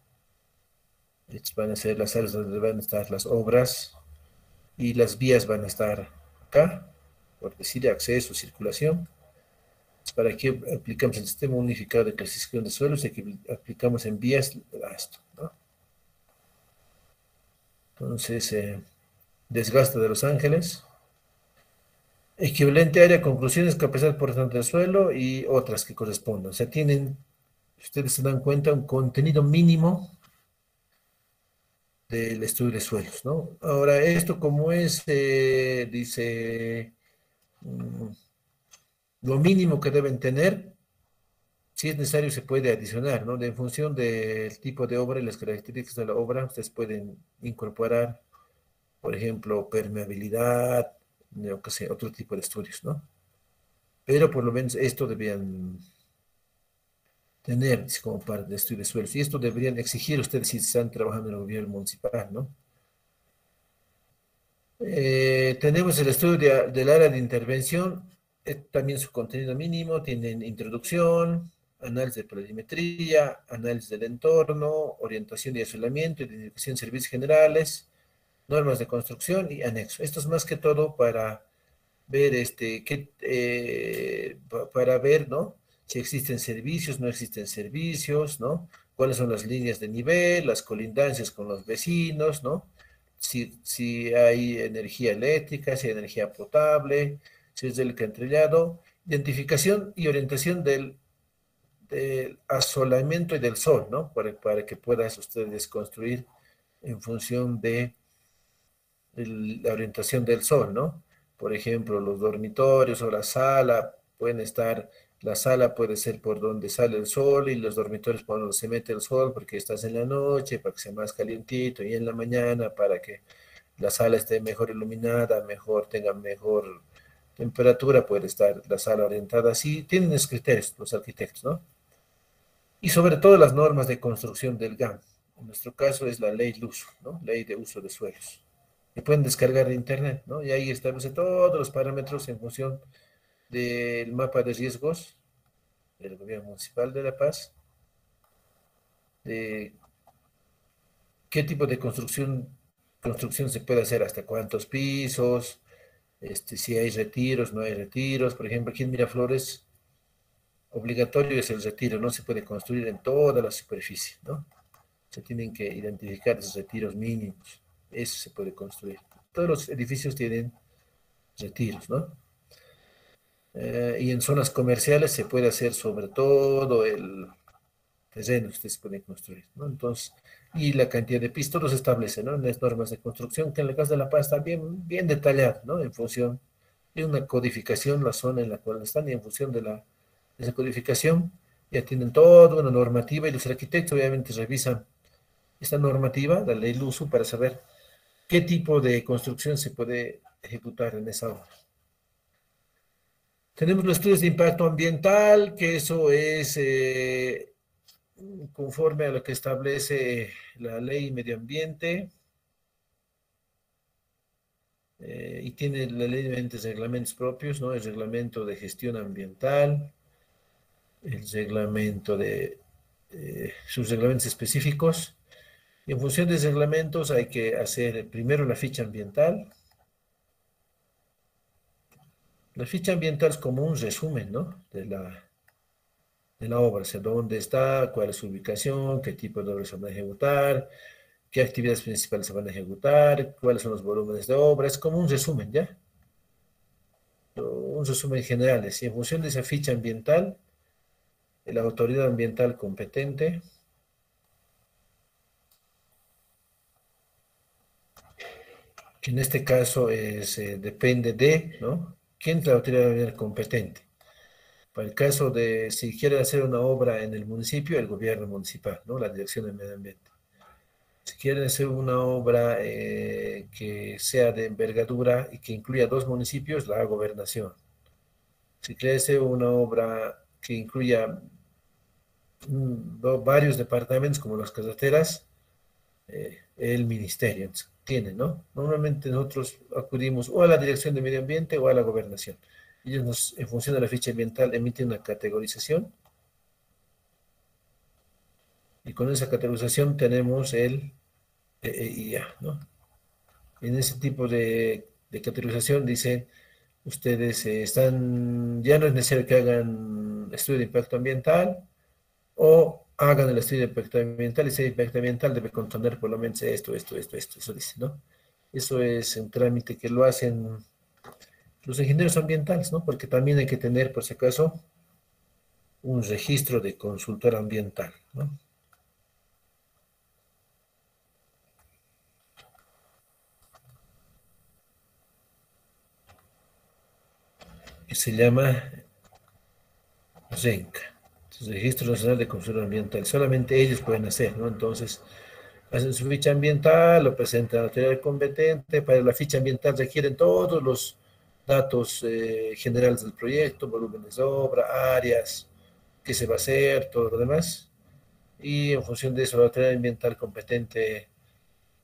estas van a ser las áreas donde van a estar las obras y las vías van a estar acá, por decir acceso, circulación. ¿Para qué aplicamos el sistema unificado de clasificación de suelos? Y aquí aplicamos en vías esto, ¿no? Entonces, desgaste de Los Ángeles. Equivalente área, conclusiones, capacidad por tanto del suelo y otras que correspondan. O sea, tienen, ustedes se dan cuenta, un contenido mínimo del estudio de suelos, ¿no? Ahora, esto como es, dice, mm, lo mínimo que deben tener, si es necesario se puede adicionar, ¿no? En función del tipo de obra y las características de la obra, ustedes pueden incorporar, por ejemplo, permeabilidad, yo qué sé, otro tipo de estudios, ¿no? Pero por lo menos esto debían tener como parte de estudio de suelos. Y esto deberían exigir ustedes si están trabajando en el gobierno municipal, ¿no? Tenemos el estudio del área de intervención, también su contenido mínimo, tienen introducción, análisis de planimetría, análisis del entorno, orientación y aislamiento, identificación de servicios generales, normas de construcción y anexo. Esto es más que todo para ver, para ver, ¿no? Si existen servicios, no existen servicios, ¿no? Cuáles son las líneas de nivel, las colindancias con los vecinos, ¿no? Si hay energía eléctrica, si hay energía potable, si es del alcantarillado, identificación y orientación del asolamiento y del sol, ¿no? Para que puedan ustedes construir en función de la orientación del sol, ¿no? Por ejemplo, los dormitorios o la sala pueden estar, la sala puede ser por donde sale el sol y los dormitorios por donde se mete el sol porque estás en la noche, para que sea más calientito y en la mañana para que la sala esté mejor iluminada, mejor, tenga mejor temperatura, puede estar la sala orientada así. Tienen esos criterios los arquitectos, ¿no? Y sobre todo las normas de construcción del GAM. En nuestro caso es la ley LUSO, ¿no? Ley de uso de suelos. Y pueden descargar de internet, ¿no? Y ahí establece todos los parámetros en función del mapa de riesgos del gobierno municipal de La Paz, de qué tipo de construcción se puede hacer, hasta cuántos pisos, si hay retiros, no hay retiros. Por ejemplo, aquí en Miraflores, obligatorio es el retiro, no se puede construir en toda la superficie, ¿no? Se tienen que identificar esos retiros mínimos. Eso se puede construir. Todos los edificios tienen retiros, ¿no? Y en zonas comerciales se puede hacer sobre todo el terreno que ustedes pueden construir, ¿no? Entonces, y la cantidad de pisos, todo se establece, ¿no? En las normas de construcción, que en el caso de La Paz está bien, bien detallado, ¿no? En función de una codificación, la zona en la cual están, y en función de esa codificación, ya tienen toda una normativa y los arquitectos obviamente revisan esta normativa, la ley LUSO, para saber qué tipo de construcción se puede ejecutar en esa obra. Tenemos los estudios de impacto ambiental, que eso es conforme a lo que establece la ley medio ambiente y tiene la ley de ambientes reglamentos propios, ¿no? El reglamento de gestión ambiental, el reglamento de sus reglamentos específicos. Y en función de esos reglamentos hay que hacer primero la ficha ambiental. La ficha ambiental es como un resumen, ¿no? De la obra, o sea, dónde está, cuál es su ubicación, qué tipo de obras se van a ejecutar, qué actividades principales se van a ejecutar, cuáles son los volúmenes de obra. Es como un resumen, ¿ya? Un resumen general. Y en función de esa ficha ambiental, la autoridad ambiental competente, que en este caso depende de, ¿no? ¿Quién es la autoridad ambiental competente? Para el caso de si quieren hacer una obra en el municipio, el gobierno municipal, ¿no? La Dirección de Medio Ambiente. Si quieren hacer una obra que sea de envergadura y que incluya dos municipios, la gobernación. Si quieren hacer una obra que incluya varios departamentos como las carreteras, el ministerio. Entonces, tiene, ¿no? Normalmente nosotros acudimos o a la Dirección de Medio Ambiente o a la gobernación. Ellos en función de la ficha ambiental, emiten una categorización y con esa categorización tenemos el EIA, ¿no? En ese tipo de categorización dicen, ustedes ya no es necesario que hagan estudio de impacto ambiental o hagan el estudio de impacto ambiental y ese impacto ambiental debe contener por lo menos esto, eso dice, ¿no? Eso es un trámite que lo hacen los ingenieros ambientales, ¿no? Porque también hay que tener, por si acaso, un registro de consultor ambiental, ¿no? Que se llama RENCA, Registro Nacional de Consultor Ambiental. Solamente ellos pueden hacer, ¿no? Entonces, hacen su ficha ambiental, lo presentan a la autoridad competente. Para la ficha ambiental requieren todos los datos generales del proyecto, volúmenes de obra, áreas, qué se va a hacer, todo lo demás. Y en función de eso, la autoridad ambiental competente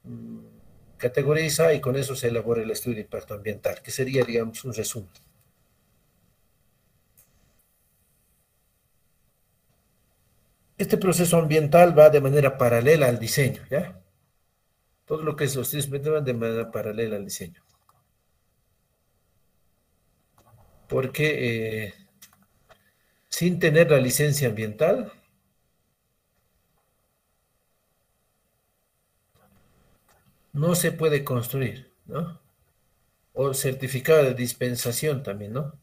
mm, categoriza y con eso se elabora el estudio de impacto ambiental, que sería, digamos, un resumen. Este proceso ambiental va de manera paralela al diseño, ¿ya? Todo lo que es los estudios ambientales van de manera paralela al diseño. Porque sin tener la licencia ambiental, no se puede construir, ¿no? O certificado de dispensación también, ¿no?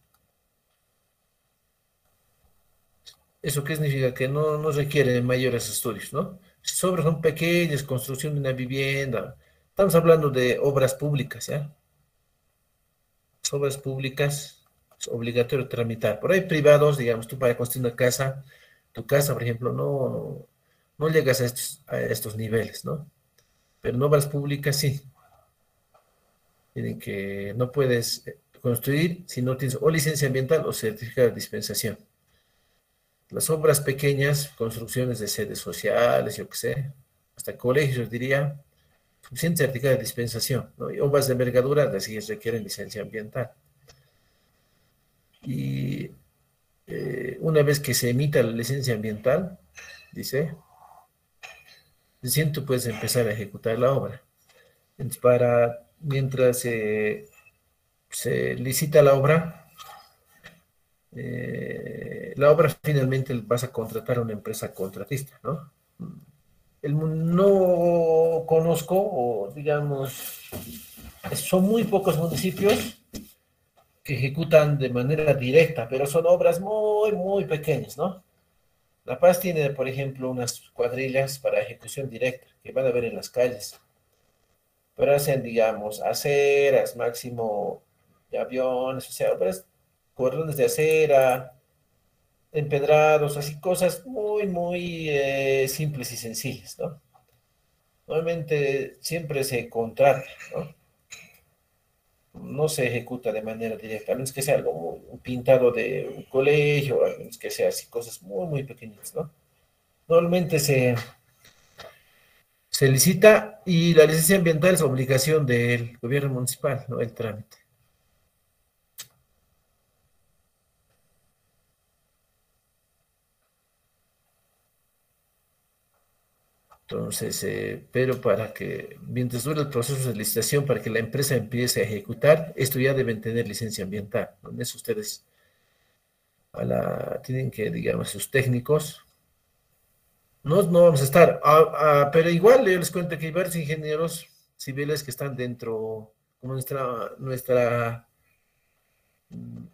¿Eso qué significa? Que no requiere mayores estudios, ¿no? Si obras son pequeñas, construcción de una vivienda, estamos hablando de obras públicas, ¿ya? Las obras públicas es obligatorio tramitar. Por ahí privados, digamos, tú para construir una casa, tu casa, por ejemplo, no llegas a estos niveles, ¿no? Pero en obras públicas sí. Tienen que, no puedes construir si no tienes o licencia ambiental o certificado de dispensación. Las obras pequeñas, construcciones de sedes sociales, yo qué sé, hasta colegios, diría, suficiente certificado de dispensación, ¿no? Y obras de envergadura, así requieren licencia ambiental. Y una vez que se emita la licencia ambiental, dice, recién tú puedes empezar a ejecutar la obra. Entonces, mientras se licita la obra finalmente vas a contratar a una empresa contratista, ¿no? No conozco, o digamos, son muy pocos municipios que ejecutan de manera directa, pero son obras muy, muy pequeñas, ¿no? La Paz tiene, por ejemplo, unas cuadrillas para ejecución directa que van a ver en las calles, pero hacen, digamos, aceras, máximo de aviones, o sea, obras, cordones de acera, empedrados, así cosas muy, muy simples y sencillas, ¿no? Normalmente siempre se contrata, ¿no? no se ejecuta de manera directa, a menos que sea algo un pintado de un colegio, a menos que sea así, cosas muy, muy pequeñas, ¿no? Normalmente se licita y la licencia ambiental es obligación del gobierno municipal, ¿no? El trámite. Entonces, pero para que, mientras dure el proceso de licitación, para que la empresa empiece a ejecutar, esto ya deben tener licencia ambiental, ¿no? En eso ustedes tienen que, digamos, sus técnicos. No vamos a estar, pero igual yo les cuento que hay varios ingenieros civiles que están dentro, como nuestra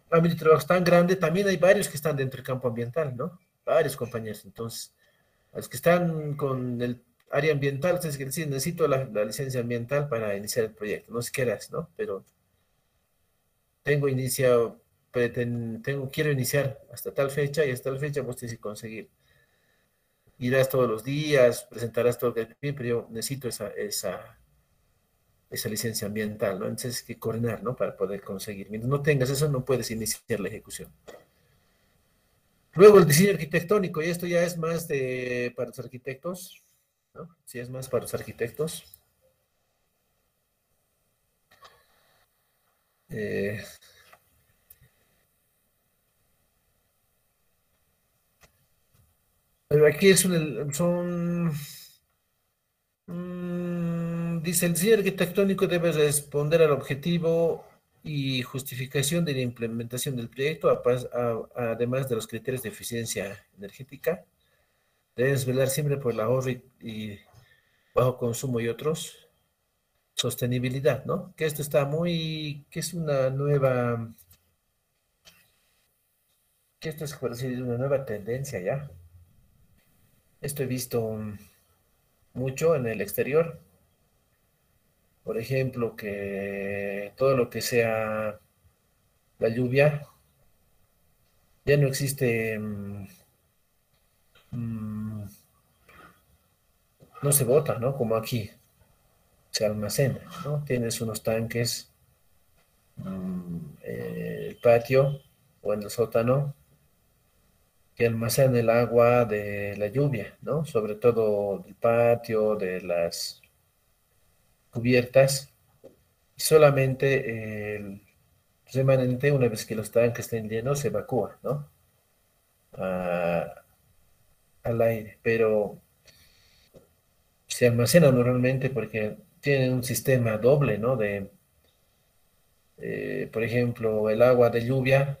ámbito de trabajo es tan grande, también hay varios que están dentro del campo ambiental, ¿no? Varios compañeros. Entonces, a los que están con el área ambiental, ustedes que decir, necesito la licencia ambiental para iniciar el proyecto. No sé qué harás, ¿no? Pero tengo iniciado, quiero iniciar hasta tal fecha y hasta tal fecha vos tienes que conseguir. Irás todos los días, presentarás todo el tiempo, pero yo necesito esa licencia ambiental, ¿no? Entonces hay que coordinar, ¿no? Para poder conseguir. Mientras no tengas eso, no puedes iniciar la ejecución. Luego el diseño arquitectónico, y esto ya es más para los arquitectos, ¿no? Sí, es más para los arquitectos. Eh, pero aquí dice, el diseño arquitectónico debe responder al objetivo y justificación de la implementación del proyecto, además de los criterios de eficiencia energética. Debes velar siempre por el ahorro y bajo consumo y otros. Sostenibilidad, ¿no? Que esto está que es que esto es por decir, una nueva tendencia ya. Esto he visto mucho en el exterior. Por ejemplo, que todo lo que sea la lluvia, ya no existe, mm, no se bota, ¿no? Como aquí, se almacena, ¿no? Tienes unos tanques, el patio o en el sótano que almacenan el agua de la lluvia, ¿no? Sobre todo del patio, de las cubiertas. Y solamente el remanente, una vez que los tanques estén llenos, se evacúa, ¿no? A- al aire. Pero se almacena normalmente porque tienen un sistema doble, ¿no? Por ejemplo, el agua de lluvia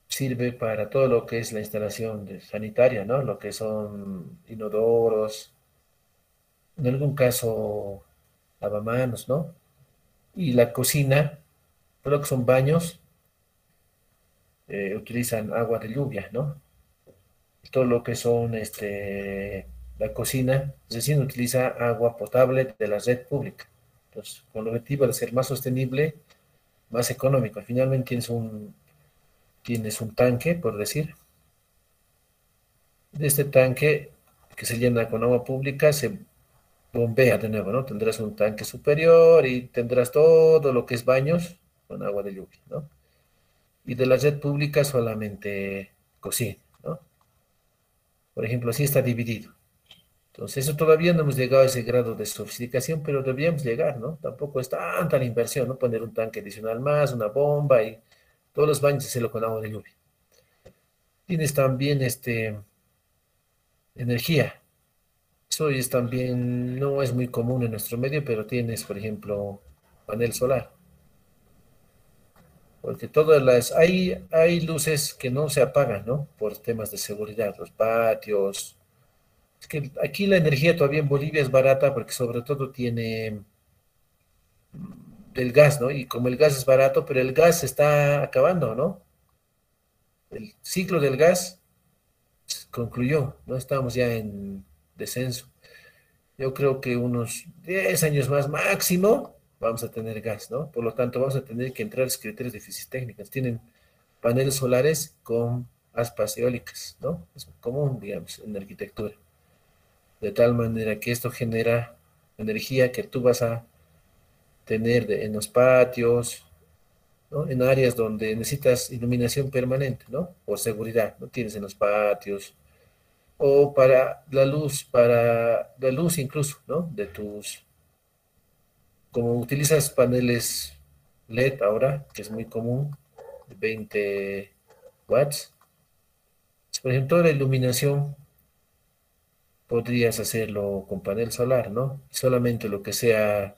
sirve para todo lo que es la instalación sanitaria, ¿no? Lo que son inodoros, en algún caso lavamanos, ¿no? Y la cocina, todo lo que son baños, utilizan agua de lluvia, ¿no? Todo lo que son la cocina, recién utiliza agua potable de la red pública. Entonces, con el objetivo de ser más sostenible, más económico. Finalmente tienes un tanque, por decir, de este tanque que se llena con agua pública, se bombea de nuevo, ¿no? Tendrás un tanque superior y tendrás todo lo que es baños con agua de lluvia, ¿no? Y de la red pública solamente cocina, ¿no? Por ejemplo, así está dividido. Entonces, eso todavía no hemos llegado a ese grado de sofisticación, pero deberíamos llegar, ¿no? Tampoco es tanta la inversión, ¿no? Poner un tanque adicional más, una bomba y todos los baños hacerlo con agua de lluvia. Tienes también energía. Eso es también, no es muy común en nuestro medio, pero tienes, por ejemplo, panel solar. Porque hay luces que no se apagan, ¿no? Por temas de seguridad, los patios. Es que aquí la energía todavía en Bolivia es barata porque sobre todo tiene del gas, ¿no? Y como el gas es barato, pero el gas se está acabando, ¿no? El ciclo del gas concluyó, ¿no? Estamos ya en descenso. Yo creo que unos 10 años más máximo vamos a tener gas, ¿no? Por lo tanto, vamos a tener que entrar a los criterios de físicas técnicas. Tienen paneles solares con aspas eólicas, ¿no? Es común, digamos, en la arquitectura. De tal manera que esto genera energía que tú vas a tener en los patios, ¿no? En áreas donde necesitas iluminación permanente, ¿no? Por seguridad, ¿no? Tienes en los patios, o para la luz incluso, ¿no? De tus, como utilizas paneles LED ahora, que es muy común, de 20 watts, por ejemplo, la iluminación podrías hacerlo con panel solar, ¿no? Solamente lo que sea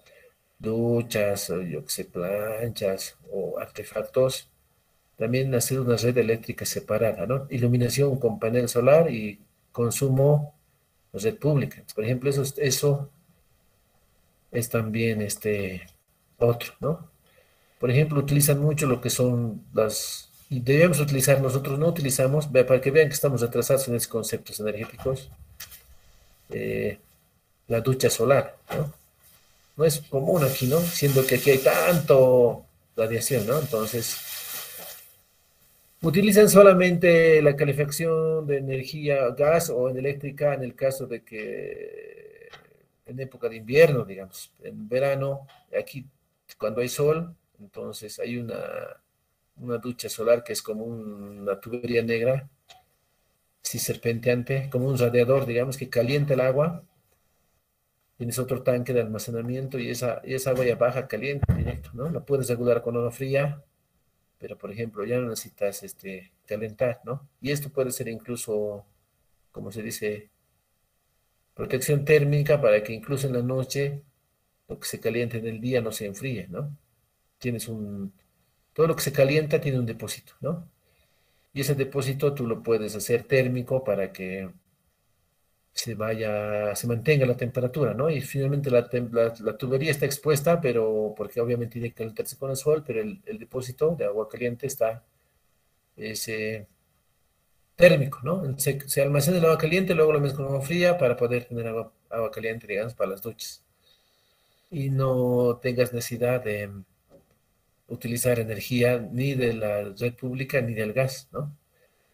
duchas, o yo que sé, planchas o artefactos, también hacer una red eléctrica separada, ¿no? Iluminación con panel solar y consumo red pública. Por ejemplo, eso es también otro, ¿no? Por ejemplo, utilizan mucho lo que son y debemos utilizar, nosotros no utilizamos, para que vean que estamos atrasados en esos conceptos energéticos, eh, la ducha solar, ¿no? No es común aquí, ¿no? Siendo que aquí hay tanto radiación, ¿no? Entonces, utilizan solamente la calefacción de energía, gas o en eléctrica en el caso de que en época de invierno, digamos, en verano, aquí cuando hay sol, entonces hay una ducha solar que es como una tubería negra, sí, serpenteante, como un radiador, digamos, que calienta el agua. Tienes otro tanque de almacenamiento y esa agua ya baja caliente directo, ¿no? La puedes regular con agua fría, pero por ejemplo, ya no necesitas calentar, ¿no? Y esto puede ser incluso, como se dice, protección térmica para que incluso en la noche lo que se caliente en el día no se enfríe, ¿no? Tienes todo lo que se calienta tiene un depósito, ¿no? Y ese depósito tú lo puedes hacer térmico para que se mantenga la temperatura, ¿no? Y finalmente la tubería está expuesta, pero porque obviamente tiene que calentarse con el sol, pero el depósito de agua caliente está ese térmico, ¿no? Se almacena el agua caliente, luego lo mezcla con agua fría para poder tener agua caliente, digamos, para las duchas. Y no tengas necesidad de utilizar energía ni de la red pública ni del gas, ¿no?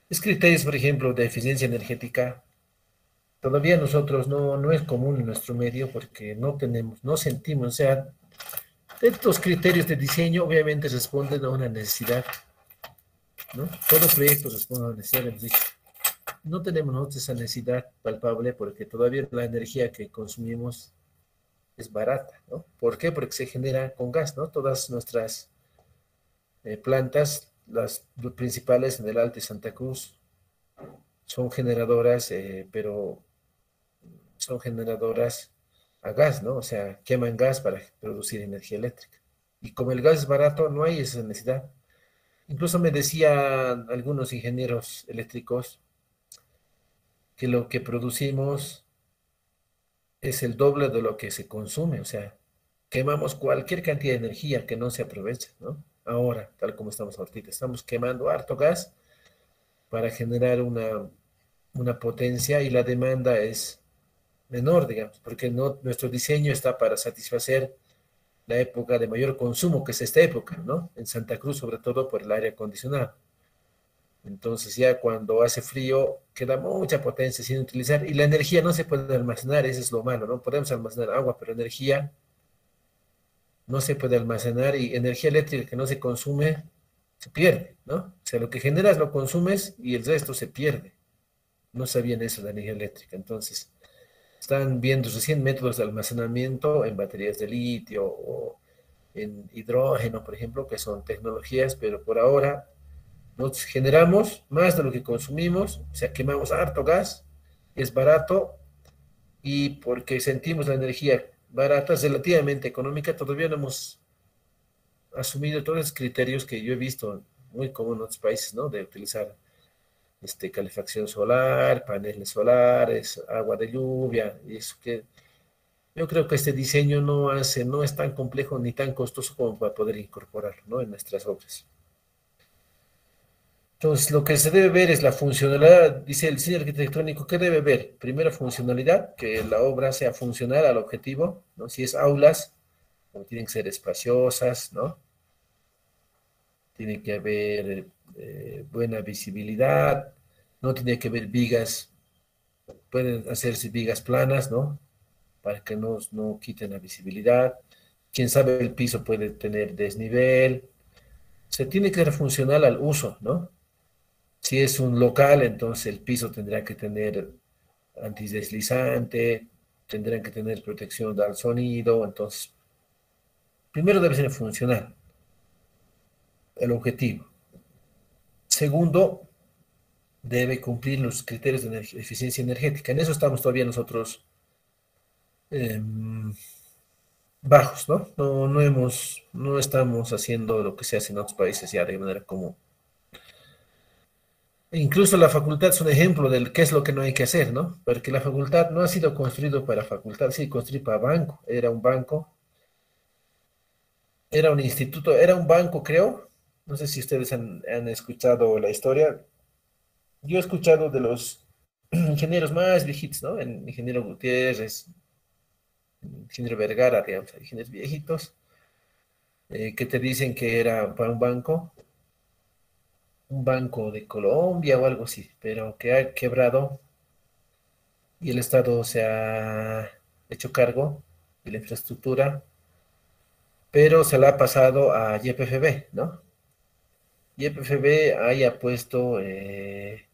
Es criterios, por ejemplo, de eficiencia energética. Todavía nosotros no es común en nuestro medio porque no sentimos, o sea, estos criterios de diseño obviamente responden a una necesidad, ¿no? Todo proyecto responde a una necesidad, hemos dicho. No tenemos nosotros esa necesidad palpable porque todavía la energía que consumimos es barata, ¿no? ¿Por qué? Porque se genera con gas, ¿no? Todas nuestras plantas, las principales en el Alto de Santa Cruz, son generadoras, pero son generadoras a gas, ¿no? O sea, queman gas para producir energía eléctrica. Y como el gas es barato, no hay esa necesidad. Incluso me decían algunos ingenieros eléctricos que lo que producimos es el doble de lo que se consume, o sea, quemamos cualquier cantidad de energía que no se aprovecha, ¿no? Ahora, tal como estamos ahorita, estamos quemando harto gas para generar una potencia y la demanda es menor, digamos, porque nuestro diseño está para satisfacer la época de mayor consumo, que es esta época, ¿no? En Santa Cruz, sobre todo por el aire acondicionado. Entonces ya cuando hace frío queda mucha potencia sin utilizar y la energía no se puede almacenar, eso es lo malo, ¿no? Podemos almacenar agua, pero energía no se puede almacenar y energía eléctrica que no se consume se pierde, ¿no? O sea, lo que generas lo consumes y el resto se pierde. No sabían eso de la energía eléctrica. Entonces, están viendo recién métodos de almacenamiento en baterías de litio o en hidrógeno, por ejemplo, que son tecnologías, pero por ahora nosotros generamos más de lo que consumimos, o sea, quemamos harto gas, es barato y porque sentimos la energía barata, es relativamente económica, todavía no hemos asumido todos los criterios que yo he visto muy común en otros países, ¿no? De utilizar calefacción solar, paneles solares, agua de lluvia, y eso que yo creo que este diseño no es tan complejo ni tan costoso como para poder incorporarlo, ¿no? En nuestras obras. Entonces, lo que se debe ver es la funcionalidad, dice el diseño arquitectónico, ¿qué debe ver? Primero, funcionalidad, que la obra sea funcional al objetivo, ¿no? Si es aulas, como tienen que ser espaciosas, ¿no? Tiene que haber buena visibilidad, no tiene que haber vigas, pueden hacerse vigas planas, ¿no? Para que no quiten la visibilidad. quién sabe, el piso puede tener desnivel. Se tiene que ser funcional al uso, ¿no? Si es un local, entonces el piso tendrá que tener antideslizante, tendrán que tener protección al sonido. Entonces, primero debe ser funcional, el objetivo. Segundo, debe cumplir los criterios de eficiencia energética. En eso estamos todavía nosotros em, bajos, ¿no? No estamos haciendo lo que se hace en otros países ya de manera común. E incluso la facultad es un ejemplo de qué es lo que no hay que hacer, ¿no? Porque la facultad no ha sido construido para facultad, sí, construido para banco. Era un banco, era un instituto, era un banco, creo. No sé si ustedes han escuchado la historia. Yo he escuchado de los ingenieros más viejitos, ¿no? El ingeniero Gutiérrez, el ingeniero Vergara, digamos, ingenieros viejitos, que te dicen que era para un banco de Colombia o algo así, pero que ha quebrado y el Estado se ha hecho cargo de la infraestructura, pero se la ha pasado a YPFB, ¿no? YPFB haya puesto,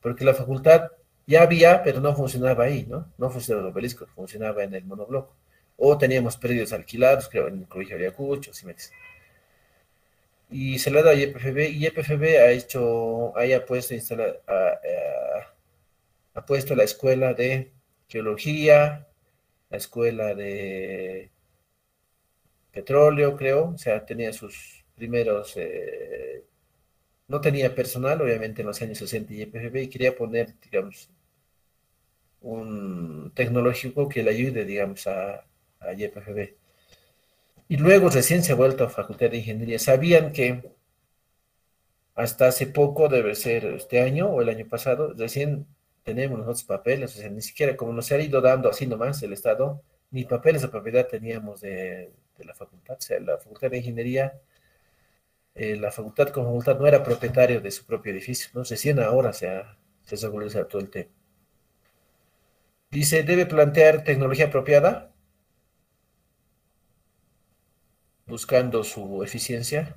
porque la facultad ya había, pero no funcionaba ahí, ¿no? No funcionaba el obelisco, funcionaba en el monobloco. O teníamos predios alquilados, creo, en el Colegio Ayacucho, si me dices. Y se le ha dado a YPFB, y YPFB haya puesto, ha puesto la escuela de geología, la escuela de petróleo, creo, o sea, tenía sus primeros, no tenía personal, obviamente, en los años 60 y YPFB, y quería poner, digamos, un tecnológico que le ayude, digamos, a YPFB. Y luego recién se ha vuelto a Facultad de Ingeniería. Sabían que hasta hace poco, debe ser este año o el año pasado, recién tenemos nosotros papeles, o sea, ni siquiera como nos ha ido dando así nomás el Estado, ni papeles de propiedad teníamos de la facultad, o sea, la Facultad de Ingeniería, la facultad como facultad no era propietario de su propio edificio, ¿no? Recién ahora se ha regularizado todo el tema. Dice, debe plantear tecnología apropiada, buscando su eficiencia.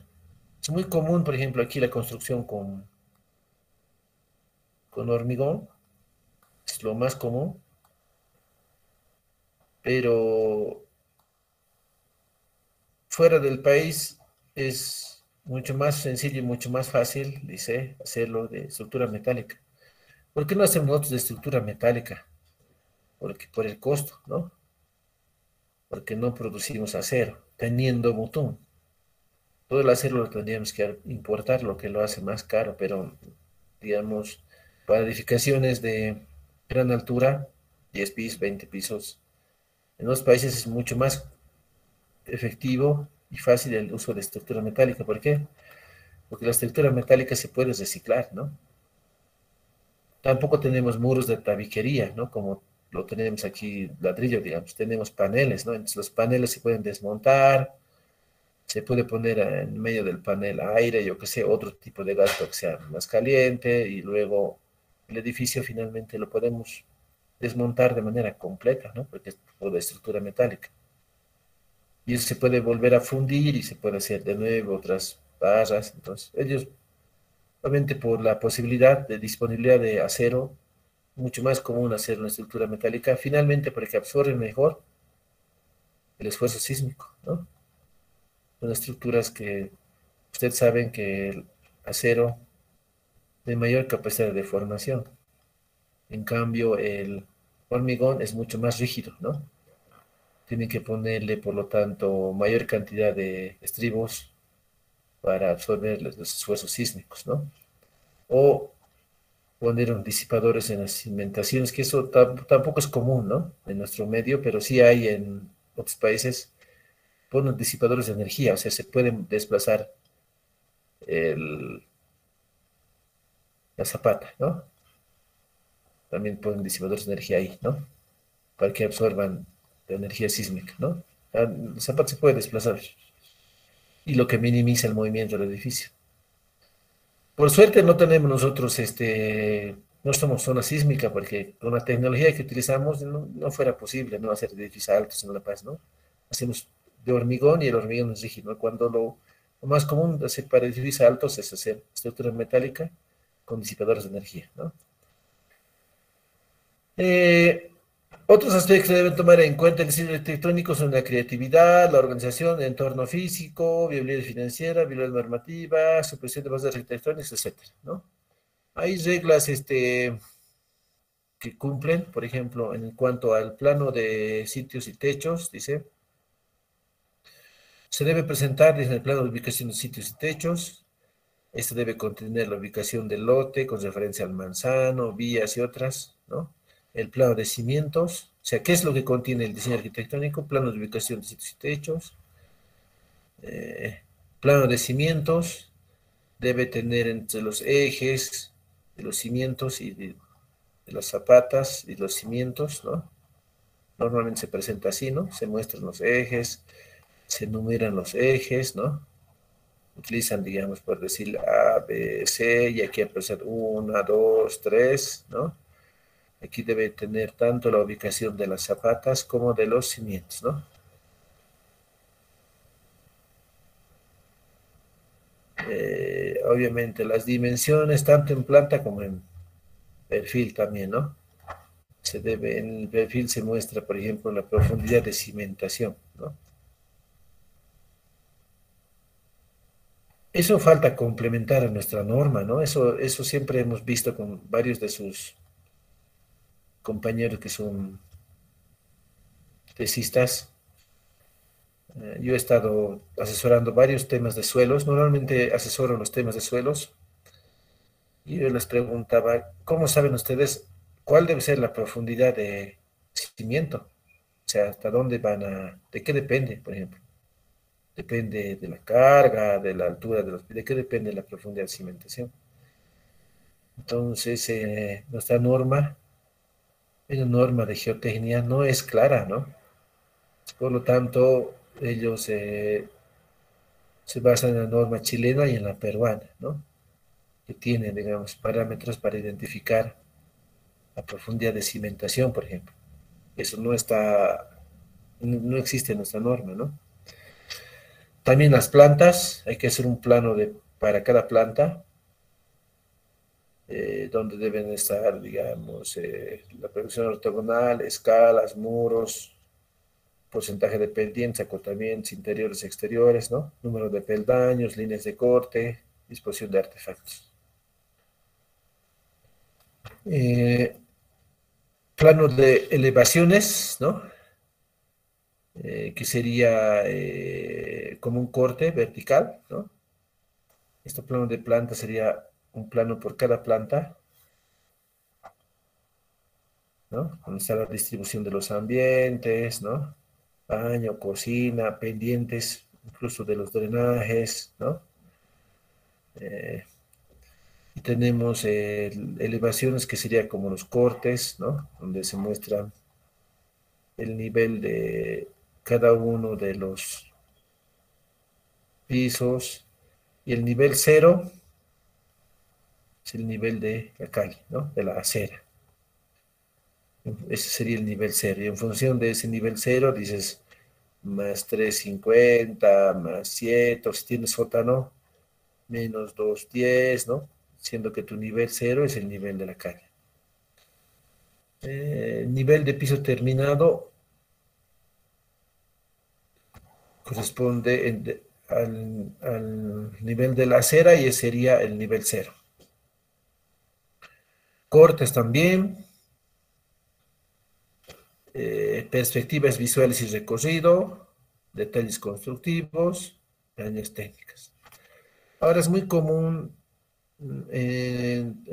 Es muy común, por ejemplo, aquí la construcción con hormigón, es lo más común, pero fuera del país es mucho más sencillo y mucho más fácil, dice, hacerlo de estructura metálica. ¿Por qué no hacemos nosotros de estructura metálica? Porque por el costo, ¿no? Porque no producimos acero, teniendo botón. Todo el acero lo tendríamos que importar, lo que lo hace más caro, pero digamos, para edificaciones de gran altura, 10 pisos, 20 pisos, en los países es mucho más efectivo y fácil el uso de estructura metálica. ¿Por qué? Porque la estructura metálica se puede reciclar, ¿no? Tampoco tenemos muros de tabiquería, ¿no? Como lo tenemos aquí, ladrillo, digamos, tenemos paneles, ¿no? Entonces los paneles se pueden desmontar, se puede poner en medio del panel aire, yo que sé, otro tipo de gas para que sea más caliente y luego el edificio finalmente lo podemos desmontar de manera completa, ¿no? Porque es por la estructura metálica. Y eso se puede volver a fundir y se puede hacer de nuevo otras barras. Entonces, ellos, obviamente por la posibilidad de disponibilidad de acero, mucho más común hacer una estructura metálica, finalmente porque absorbe mejor el esfuerzo sísmico, ¿no? Son estructuras que ustedes saben que el acero de mayor capacidad de deformación. En cambio, el hormigón es mucho más rígido, ¿no? Tienen que ponerle, por lo tanto, mayor cantidad de estribos para absorber los esfuerzos sísmicos, ¿no? O poner disipadores en las cimentaciones, que eso tampoco es común, ¿no? En nuestro medio, pero sí hay en otros países, ponen disipadores de energía, o sea, se pueden desplazar el, la zapata, ¿no? También ponen disipadores de energía ahí, ¿no? Para que absorban la energía sísmica, ¿no? El zapato se puede desplazar y lo que minimiza el movimiento del edificio. Por suerte no tenemos nosotros, no somos zona sísmica porque con la tecnología que utilizamos no fuera posible no hacer edificios altos en La Paz, ¿no? Hacemos de hormigón y el hormigón es rígido, ¿no? Cuando lo más común de hacer para edificios altos es hacer estructura metálica con disipadores de energía, ¿no? Eh, Otros aspectos que deben tomar en cuenta el diseño arquitectónico son la creatividad, la organización, el entorno físico, viabilidad financiera, viabilidad normativa, supresión de bases arquitectónicas, etcétera, ¿no? Hay reglas que cumplen, por ejemplo, en cuanto al plano de sitios y techos, dice, se debe presentar desde el plano de ubicación de sitios y techos. Este debe contener la ubicación del lote con referencia al manzano, vías y otras, ¿no? El plano de cimientos, o sea, ¿qué es lo que contiene el diseño arquitectónico? Plano de ubicación de sitios y techos. eh, Plano de cimientos, debe tener entre los ejes de los cimientos y de las zapatas y los cimientos, ¿no? Normalmente se presenta así, ¿no? Se muestran los ejes, se enumeran los ejes, ¿no? Utilizan, digamos, por decir A, B, C, y aquí aparece 1, 2, 3, ¿no? Aquí debe tener tanto la ubicación de las zapatas como de los cimientos, ¿no? Obviamente las dimensiones, tanto en planta como en perfil también, ¿no? En el perfil se muestra, por ejemplo, la profundidad de cimentación, ¿no? Eso falta complementar a nuestra norma, ¿no? Eso siempre hemos visto con varios de sus compañeros que son tesistas. Yo he estado asesorando varios temas de suelos, normalmente asesoro los temas de suelos, y yo les preguntaba, ¿cómo saben ustedes cuál debe ser la profundidad de cimiento? O sea, ¿hasta dónde de qué depende, por ejemplo? Depende de la carga, de la altura de qué depende la profundidad de cimentación. Entonces, nuestra norma, una norma de geotecnia, no es clara, ¿no? Por lo tanto, ellos se basan en la norma chilena y en la peruana, ¿no? Que tienen, digamos, parámetros para identificar la profundidad de cimentación, por ejemplo. Eso no existe en nuestra norma, ¿no? También las plantas, hay que hacer un plano para cada planta, donde deben estar, digamos, la proyección ortogonal, escalas, muros, porcentaje de pendientes, acotamientos interiores y exteriores, ¿no? Número de peldaños, líneas de corte, disposición de artefactos. Eh, Plano de elevaciones, ¿no? Que sería como un corte vertical, ¿no? Este plano de planta sería un plano por cada planta, ¿no? Donde está la distribución de los ambientes, ¿no? Baño, cocina, pendientes, incluso de los drenajes, ¿no? Eh, y tenemos elevaciones que sería como los cortes, ¿no? Donde se muestra el nivel de cada uno de los pisos, y el nivel cero es el nivel de la calle, ¿no? De la acera. Ese sería el nivel cero. Y en función de ese nivel cero, dices más 350 más 7, o si tienes sótano, menos 210, ¿no? Siendo que tu nivel cero es el nivel de la calle. Nivel de piso terminado corresponde al nivel de la acera, y ese sería el nivel cero. Cortes también, perspectivas visuales y recorrido, detalles constructivos, áreas técnicas. Ahora es muy común en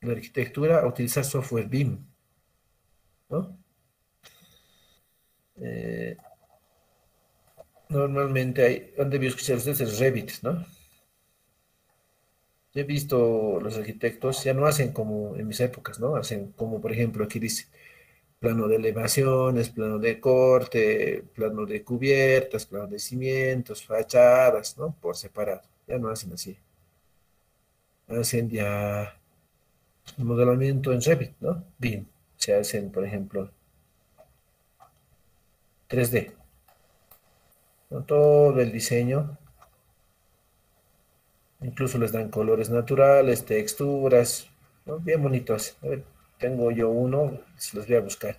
la arquitectura utilizar software BIM, ¿no? Eh, Normalmente han debido escuchar ustedes el Revit, ¿no? Yo he visto los arquitectos, ya no hacen como en mis épocas, ¿no? Hacen como, por ejemplo, aquí dice plano de elevaciones, plano de corte, plano de cubiertas, plano de cimientos, fachadas, ¿no? Por separado. Ya no hacen así. Hacen ya modelamiento en Revit, ¿no? BIM. Se hacen, por ejemplo, 3D. ¿no? Todo el diseño, incluso les dan colores naturales, texturas, ¿no? Bien bonitos. A ver, tengo yo uno, se los voy a buscar.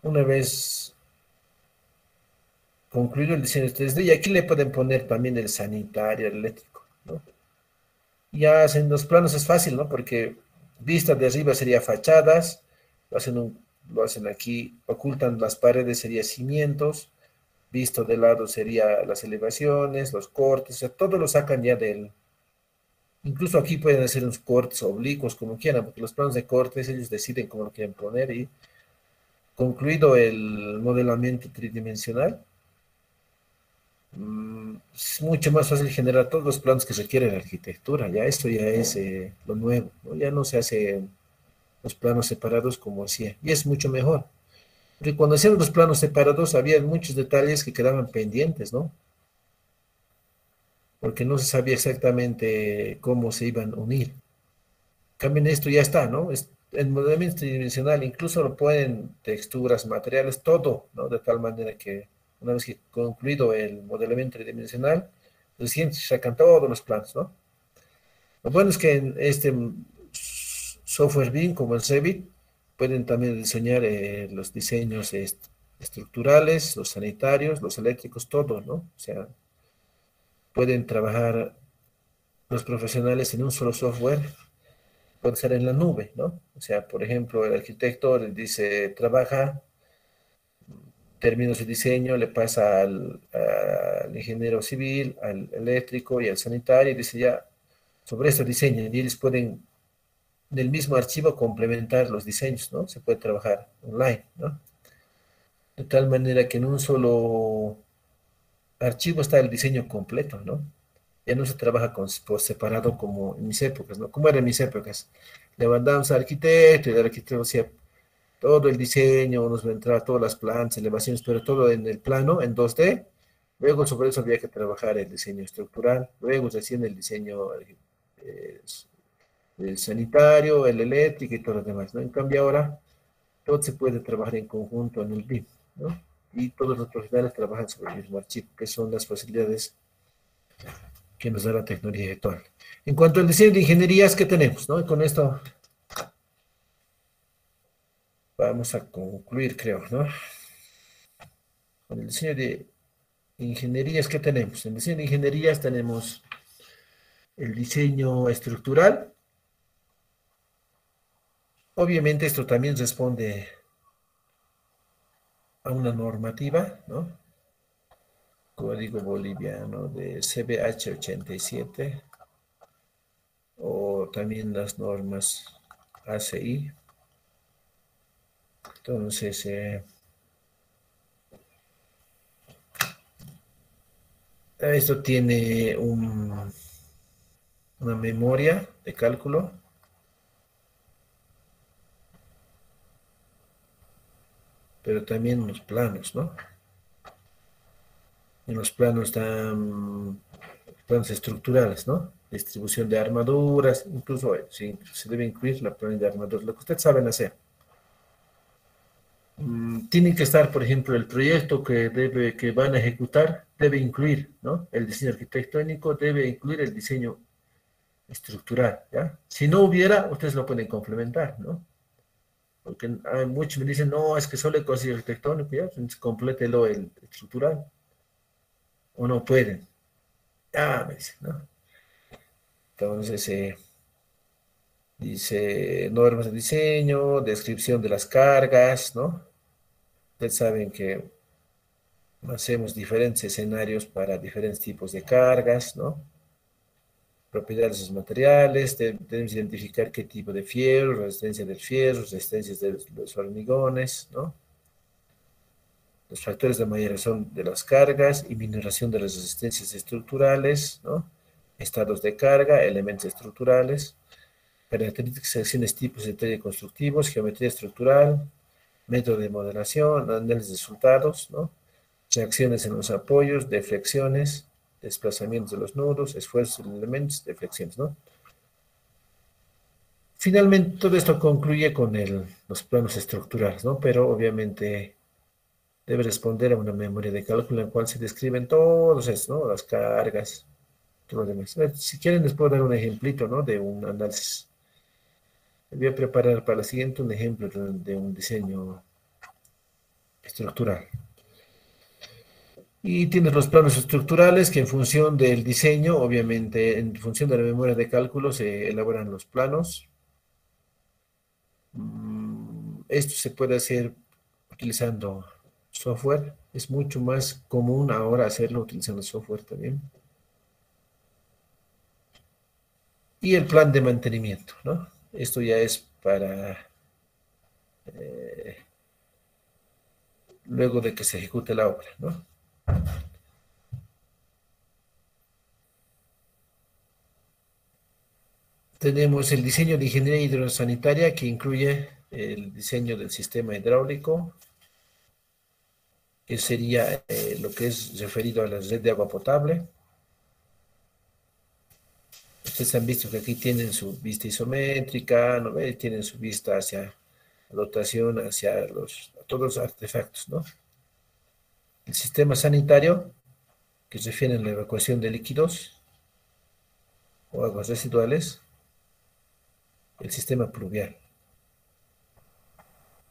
Una vez concluido el diseño 3D, y aquí le pueden poner también el sanitario, el eléctrico, ¿no? Ya en los planos es fácil, ¿no? Porque vista de arriba sería fachadas, lo hacen aquí, ocultan las paredes, sería cimientos, visto de lado sería las elevaciones, los cortes, o sea, todo lo sacan ya del... Incluso aquí pueden hacer unos cortes oblicuos, como quieran, porque los planos de cortes ellos deciden cómo lo quieren poner y concluido el modelamiento tridimensional, es mucho más fácil generar todos los planos que requiere la arquitectura. Ya esto ya es lo nuevo, ¿no? Ya no se hace los planos separados como hacía. Y es mucho mejor. Porque cuando hacíamos los planos separados había muchos detalles que quedaban pendientes, ¿no? Porque no se sabía exactamente cómo se iban a unir. Cambien esto ya está, ¿no? El modelamiento tridimensional incluso lo pueden texturas, materiales, todo, ¿no? De tal manera que una vez que concluido el modelamiento tridimensional, recién se sacan todos los planos, ¿no? Lo bueno es que en este software BIM como el Revit pueden también diseñar los diseños estructurales, los sanitarios, los eléctricos, todo, ¿no? O sea, pueden trabajar los profesionales en un solo software, puede ser en la nube, ¿no? O sea, por ejemplo, el arquitecto le dice, trabaja, termina su diseño, le pasa al ingeniero civil, al eléctrico y al sanitario y dice ya, sobre eso diseñan y ellos pueden en el mismo archivo complementar los diseños, ¿no? Se puede trabajar online, ¿no? De tal manera que en un solo archivo está el diseño completo, ¿no? Ya no se trabaja por separado como en mis épocas, ¿no? Como era en mis épocas. Le mandamos al arquitecto y el arquitecto hacía todo el diseño, nos va a entrar todas las plantas, elevaciones, pero todo en el plano, en 2D. Luego sobre eso había que trabajar el diseño estructural, luego recién el diseño eh, el sanitario, el eléctrico y todo lo demás, ¿no? En cambio ahora todo se puede trabajar en conjunto en el BIM, ¿no? Y todos los profesionales trabajan sobre el mismo archivo, que son las facilidades que nos da la tecnología actual. En cuanto al diseño de ingenierías, ¿qué tenemos, no? Y con esto vamos a concluir, creo, ¿no? Con el diseño de ingenierías, ¿qué tenemos? En el diseño de ingenierías tenemos el diseño estructural. Obviamente esto también responde a una normativa, ¿no? Código boliviano de CBH 87 o también las normas ACI. Entonces, esto tiene una memoria de cálculo, pero también unos planos, ¿no? En los planos están planos estructurales, ¿no? Distribución de armaduras, incluso sí, se debe incluir la plana de armaduras, lo que ustedes saben hacer. Tienen que estar, por ejemplo, el proyecto que van a ejecutar debe incluir, ¿no? El diseño arquitectónico debe incluir el diseño estructural, ¿ya? Si no hubiera, ustedes lo pueden complementar, ¿no? Porque hay muchos me dicen, no, es que solo el diseño arquitectónico, ya, pues, complételo el estructural, o no pueden. Ah, me dicen, ¿no? Entonces, dice normas de diseño, descripción de las cargas, ¿no? Ustedes saben que hacemos diferentes escenarios para diferentes tipos de cargas, ¿no? Propiedades de los materiales, debemos identificar qué tipo de fierro, resistencia del fierro, resistencias de los hormigones, ¿no? Los factores de mayoración de las cargas y mineración de las resistencias estructurales, ¿no? Estados de carga, elementos estructurales, características, secciones, tipos de detalle constructivos, geometría estructural, método de modelación, análisis de resultados, ¿no? Reacciones en los apoyos, deflexiones, desplazamientos de los nudos, esfuerzos en elementos, deflexiones, ¿no? Finalmente, todo esto concluye con los planos estructurales, ¿no? Pero obviamente debe responder a una memoria de cálculo en la cual se describen todos estos, ¿no? Las cargas, todo lo demás. Si quieren, les puedo dar un ejemplito, ¿no? De un análisis. Voy a preparar para la siguiente un ejemplo de un diseño estructural. Y tienes los planos estructurales que en función del diseño, obviamente, en función de la memoria de cálculo, se elaboran los planos. Esto se puede hacer utilizando software. Es mucho más común ahora hacerlo utilizando software también. Y el plan de mantenimiento, ¿no? Esto ya es para luego de que se ejecute la obra, ¿no? Tenemos el diseño de ingeniería hidrosanitaria que incluye el diseño del sistema hidráulico, que sería lo que es referido a la red de agua potable. Ustedes han visto que aquí tienen su vista isométrica, ¿no ve? Tienen su vista hacia la dotación, hacia todos los artefactos, ¿no? El sistema sanitario, que se refiere a la evacuación de líquidos o aguas residuales. El sistema pluvial.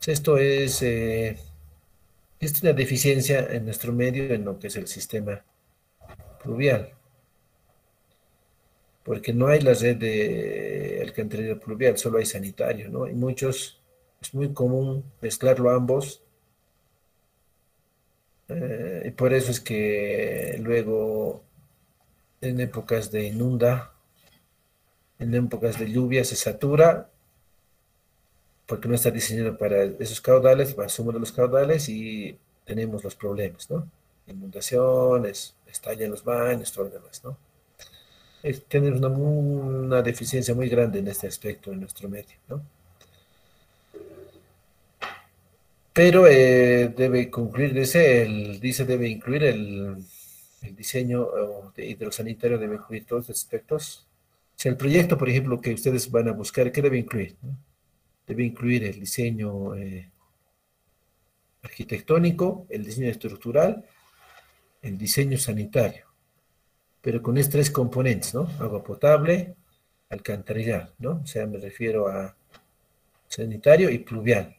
Esto es una deficiencia en nuestro medio en lo que es el sistema pluvial, porque no hay la red de alcantarillado pluvial, solo hay sanitario, ¿no? Y es muy común mezclarlo ambos, y por eso es que luego en épocas de en épocas de lluvia se satura, porque no está diseñado para esos caudales, para sumo de los caudales y tenemos los problemas, ¿no? Inundaciones, estallan los baños, todo lo demás, ¿no? Tenemos una deficiencia muy grande en este aspecto en nuestro medio, ¿no? Pero debe concluir, debe incluir el diseño de hidrosanitario, debe incluir todos los aspectos. Si el proyecto, por ejemplo, que ustedes van a buscar, ¿qué debe incluir? ¿No? Debe incluir el diseño arquitectónico, el diseño estructural, el diseño sanitario, pero con estos tres componentes, ¿no? Agua potable, alcantarillado, ¿no? O sea, me refiero a sanitario y pluvial.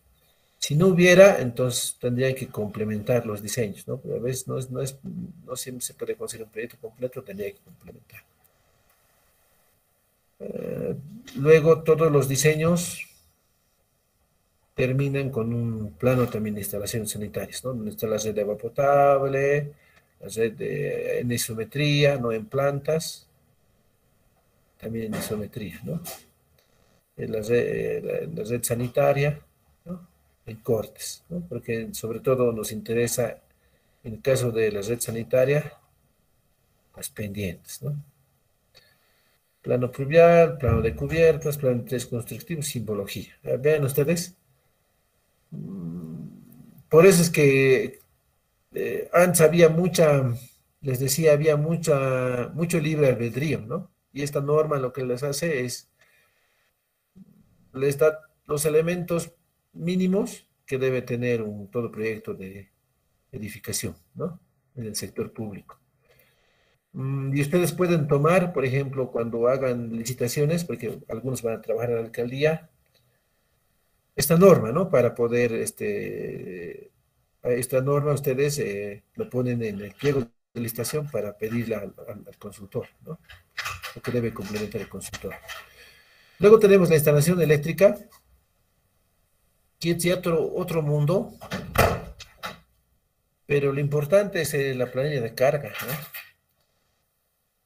Si no hubiera, entonces tendrían que complementar los diseños, ¿no? Pero a veces no siempre se puede conseguir un proyecto completo, tendría que complementar. Eh, Luego, todos los diseños terminan con un plano también de instalaciones sanitarias, ¿no? Donde está la red de agua potable, la red en isometría, no en plantas, también en isometría, ¿no? La red sanitaria, ¿no? En cortes, ¿no? Porque sobre todo nos interesa, en el caso de la red sanitaria, las pendientes, ¿no? Plano pluvial, plano de cubiertas, plano de interés constructivo, simbología. Vean ustedes, por eso es que antes había les decía, había mucho libre albedrío, ¿no? Y esta norma lo que les hace es, les da los elementos mínimos que debe tener todo proyecto de edificación, ¿no? En el sector público. Y ustedes pueden tomar, por ejemplo, cuando hagan licitaciones, porque algunos van a trabajar en la alcaldía, esta norma, ¿no? Para poder, a esta norma ustedes lo ponen en el pliego de licitación para pedirla al consultor, ¿no? Lo que debe complementar el consultor. Luego tenemos la instalación eléctrica, que es ya otro mundo, pero lo importante es la planilla de carga, ¿no?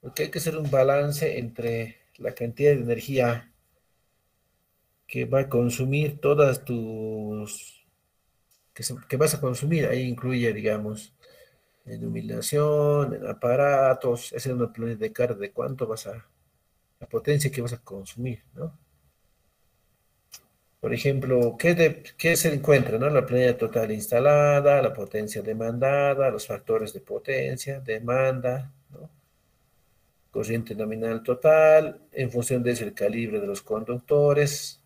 Porque hay que hacer un balance entre la cantidad de energía que va a consumir que vas a consumir. Ahí incluye, digamos, en iluminación, en aparatos, hacer una planilla de carga de la potencia que vas a consumir, ¿no? Por ejemplo, ¿qué se encuentra, no? La planilla total instalada, la potencia demandada, los factores de potencia, demanda, ¿no? Corriente nominal total, en función de eso el calibre de los conductores,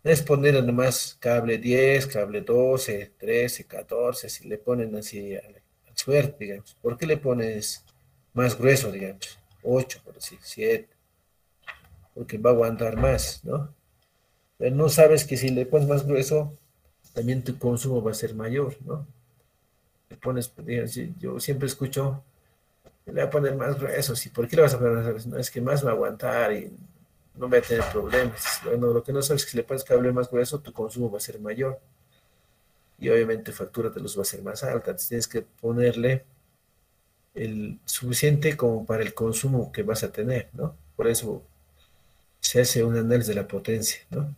Es poner nomás cable 10, cable 12, 13, 14, si le ponen así al suerte, digamos. ¿Por qué le pones más grueso, digamos? 8, por decir, 7, porque va a aguantar más, ¿no? Pero no sabes que si le pones más grueso, también tu consumo va a ser mayor, ¿no? Le pones, digamos, yo siempre escucho, le voy a poner más grueso, ¿sí? ¿Por qué le vas a poner más grueso? No, es que más va a aguantar y no va a tener problemas. Bueno, lo que no sabes es que si le pones cable más grueso, tu consumo va a ser mayor. Y obviamente factura te los va a ser más alta. Entonces tienes que ponerle el suficiente como para el consumo que vas a tener, ¿no? Por eso se hace un análisis de la potencia, ¿no?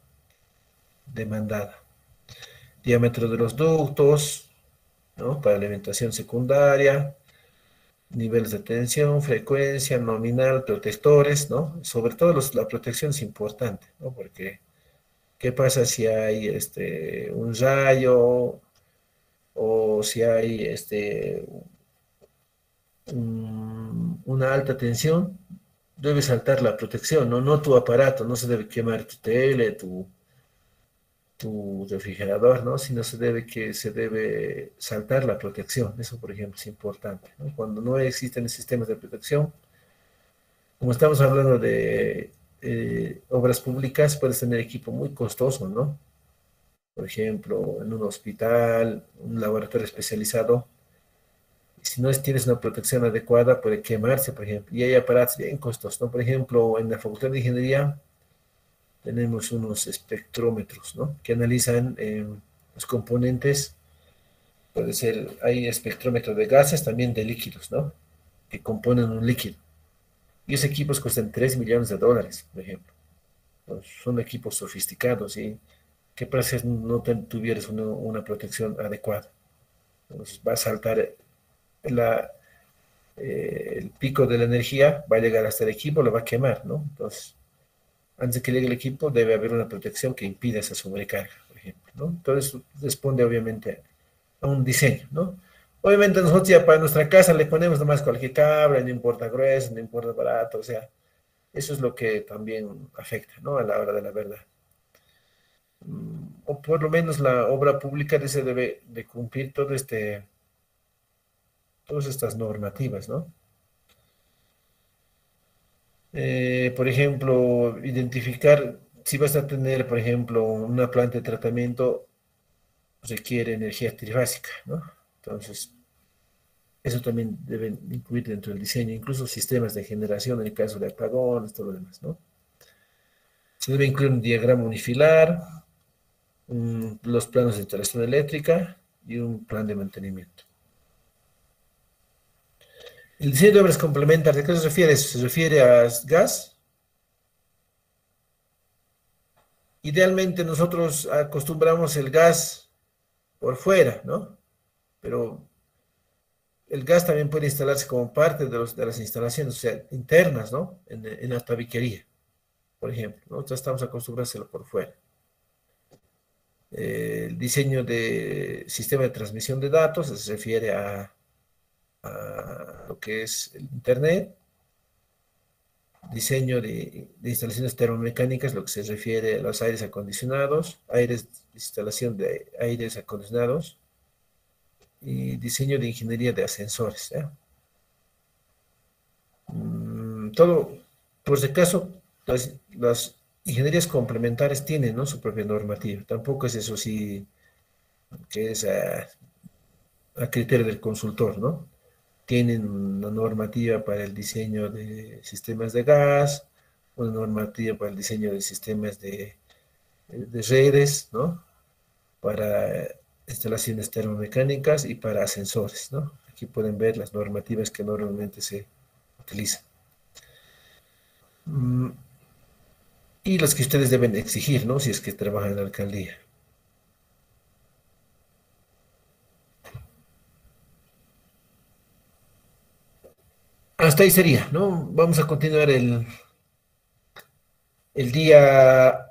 Demandada. Diámetro de los ductos, ¿no? Para alimentación secundaria, niveles de tensión, frecuencia nominal, protectores, ¿no? Sobre todo la protección es importante, ¿no? Porque, ¿qué pasa si hay un rayo o si hay una alta tensión? Debe saltar la protección, ¿no? No tu aparato, no se debe quemar tu tele, tu refrigerador, ¿no? Sino se debe saltar la protección. Eso, por ejemplo, es importante, ¿no? Cuando no existen sistemas de protección, como estamos hablando de obras públicas, puedes tener equipo muy costoso, ¿no? Por ejemplo, en un hospital, un laboratorio especializado, si no tienes una protección adecuada, puede quemarse, por ejemplo. Y hay aparatos bien costosos, ¿no? Por ejemplo, en la Facultad de Ingeniería tenemos unos espectrómetros, ¿no? Que analizan los componentes. Puede ser, hay espectrómetro de gases, también de líquidos, ¿no? Que componen un líquido. Y esos equipos cuestan $3 millones, por ejemplo. Entonces, son equipos sofisticados y ¿qué pasa si no tuvieras una protección adecuada? Entonces va a saltar la, el pico de la energía, va a llegar hasta el equipo, lo va a quemar, ¿no? Entonces, antes de que llegue el equipo, debe haber una protección que impida esa sobrecarga, por ejemplo, ¿no? Entonces, responde obviamente a un diseño, ¿no? Obviamente nosotros ya para nuestra casa le ponemos nomás cualquier cable, no importa grueso, no importa barato, o sea, eso es lo que también afecta, ¿no? A la hora de la verdad. O por lo menos la obra pública se debe de cumplir todas estas normativas, ¿no? Por ejemplo, identificar si vas a tener, por ejemplo, una planta de tratamiento, requiere energía trifásica, ¿no? Entonces, eso también debe incluir dentro del diseño, incluso sistemas de generación en el caso de apagones, todo lo demás, ¿no? Se debe incluir un diagrama unifilar, los planos de instalación eléctrica y un plan de mantenimiento. El diseño de obras complementarias, ¿a qué se refiere eso? Se refiere a gas. Idealmente nosotros acostumbramos el gas por fuera, ¿no? Pero el gas también puede instalarse como parte de las instalaciones, o sea, internas, ¿no? En la tabiquería, por ejemplo. Nosotros estamos acostumbrados a hacerlo por fuera. El diseño de sistema de transmisión de datos se refiere a lo que es el Internet. Diseño de instalaciones termomecánicas, lo que se refiere a los aires acondicionados, instalación de aires acondicionados y diseño de ingeniería de ascensores. ¿Ya? Todo, por si acaso, las ingenierías complementarias tienen, ¿no? Su propia normativa. Tampoco es eso sí que es a criterio del consultor, ¿no? Tienen una normativa para el diseño de sistemas de gas, una normativa para el diseño de sistemas de redes, ¿no? Para instalaciones termomecánicas y para ascensores, ¿no? Aquí pueden ver las normativas que normalmente se utilizan. Mm, y las que ustedes deben exigir, ¿no? Si es que trabajan en la alcaldía. Hasta ahí sería, ¿no? Vamos a continuar el día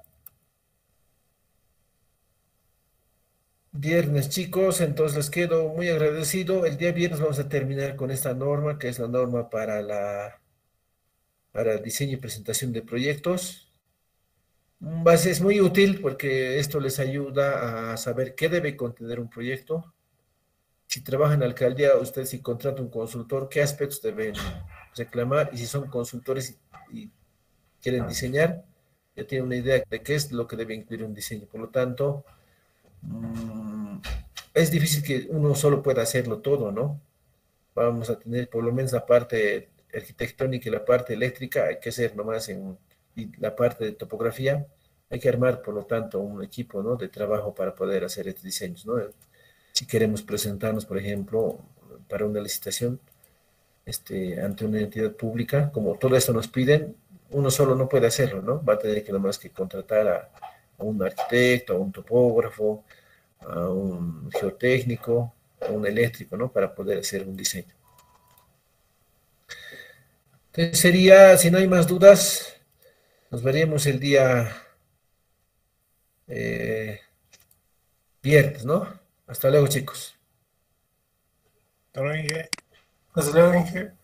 viernes, chicos. Entonces les quedo muy agradecido. El día viernes vamos a terminar con esta norma, que es la norma para diseño y presentación de proyectos. Es muy útil porque esto les ayuda a saber qué debe contener un proyecto. Si trabaja en la alcaldía, usted si contrata un consultor, qué aspectos deben reclamar y si son consultores y quieren diseñar, ya tienen una idea de qué es lo que debe incluir un diseño. Por lo tanto, mm, es difícil que uno solo pueda hacerlo todo, ¿no? Vamos a tener por lo menos la parte arquitectónica y la parte eléctrica, hay que hacer nomás y la parte de topografía, hay que armar, por lo tanto, un equipo, ¿no? De trabajo para poder hacer estos diseños, ¿no? Si queremos presentarnos, por ejemplo, para una licitación, ante una entidad pública, como todo esto nos piden, uno solo no puede hacerlo, ¿no? Va a tener que nomás que contratar a un arquitecto, a un topógrafo, a un geotécnico, a un eléctrico, ¿no? Para poder hacer un diseño. Entonces sería, si no hay más dudas, nos veríamos el día eh, viernes, ¿no? Hasta luego, chicos. Hasta luego, Inge. Hasta luego, Inge.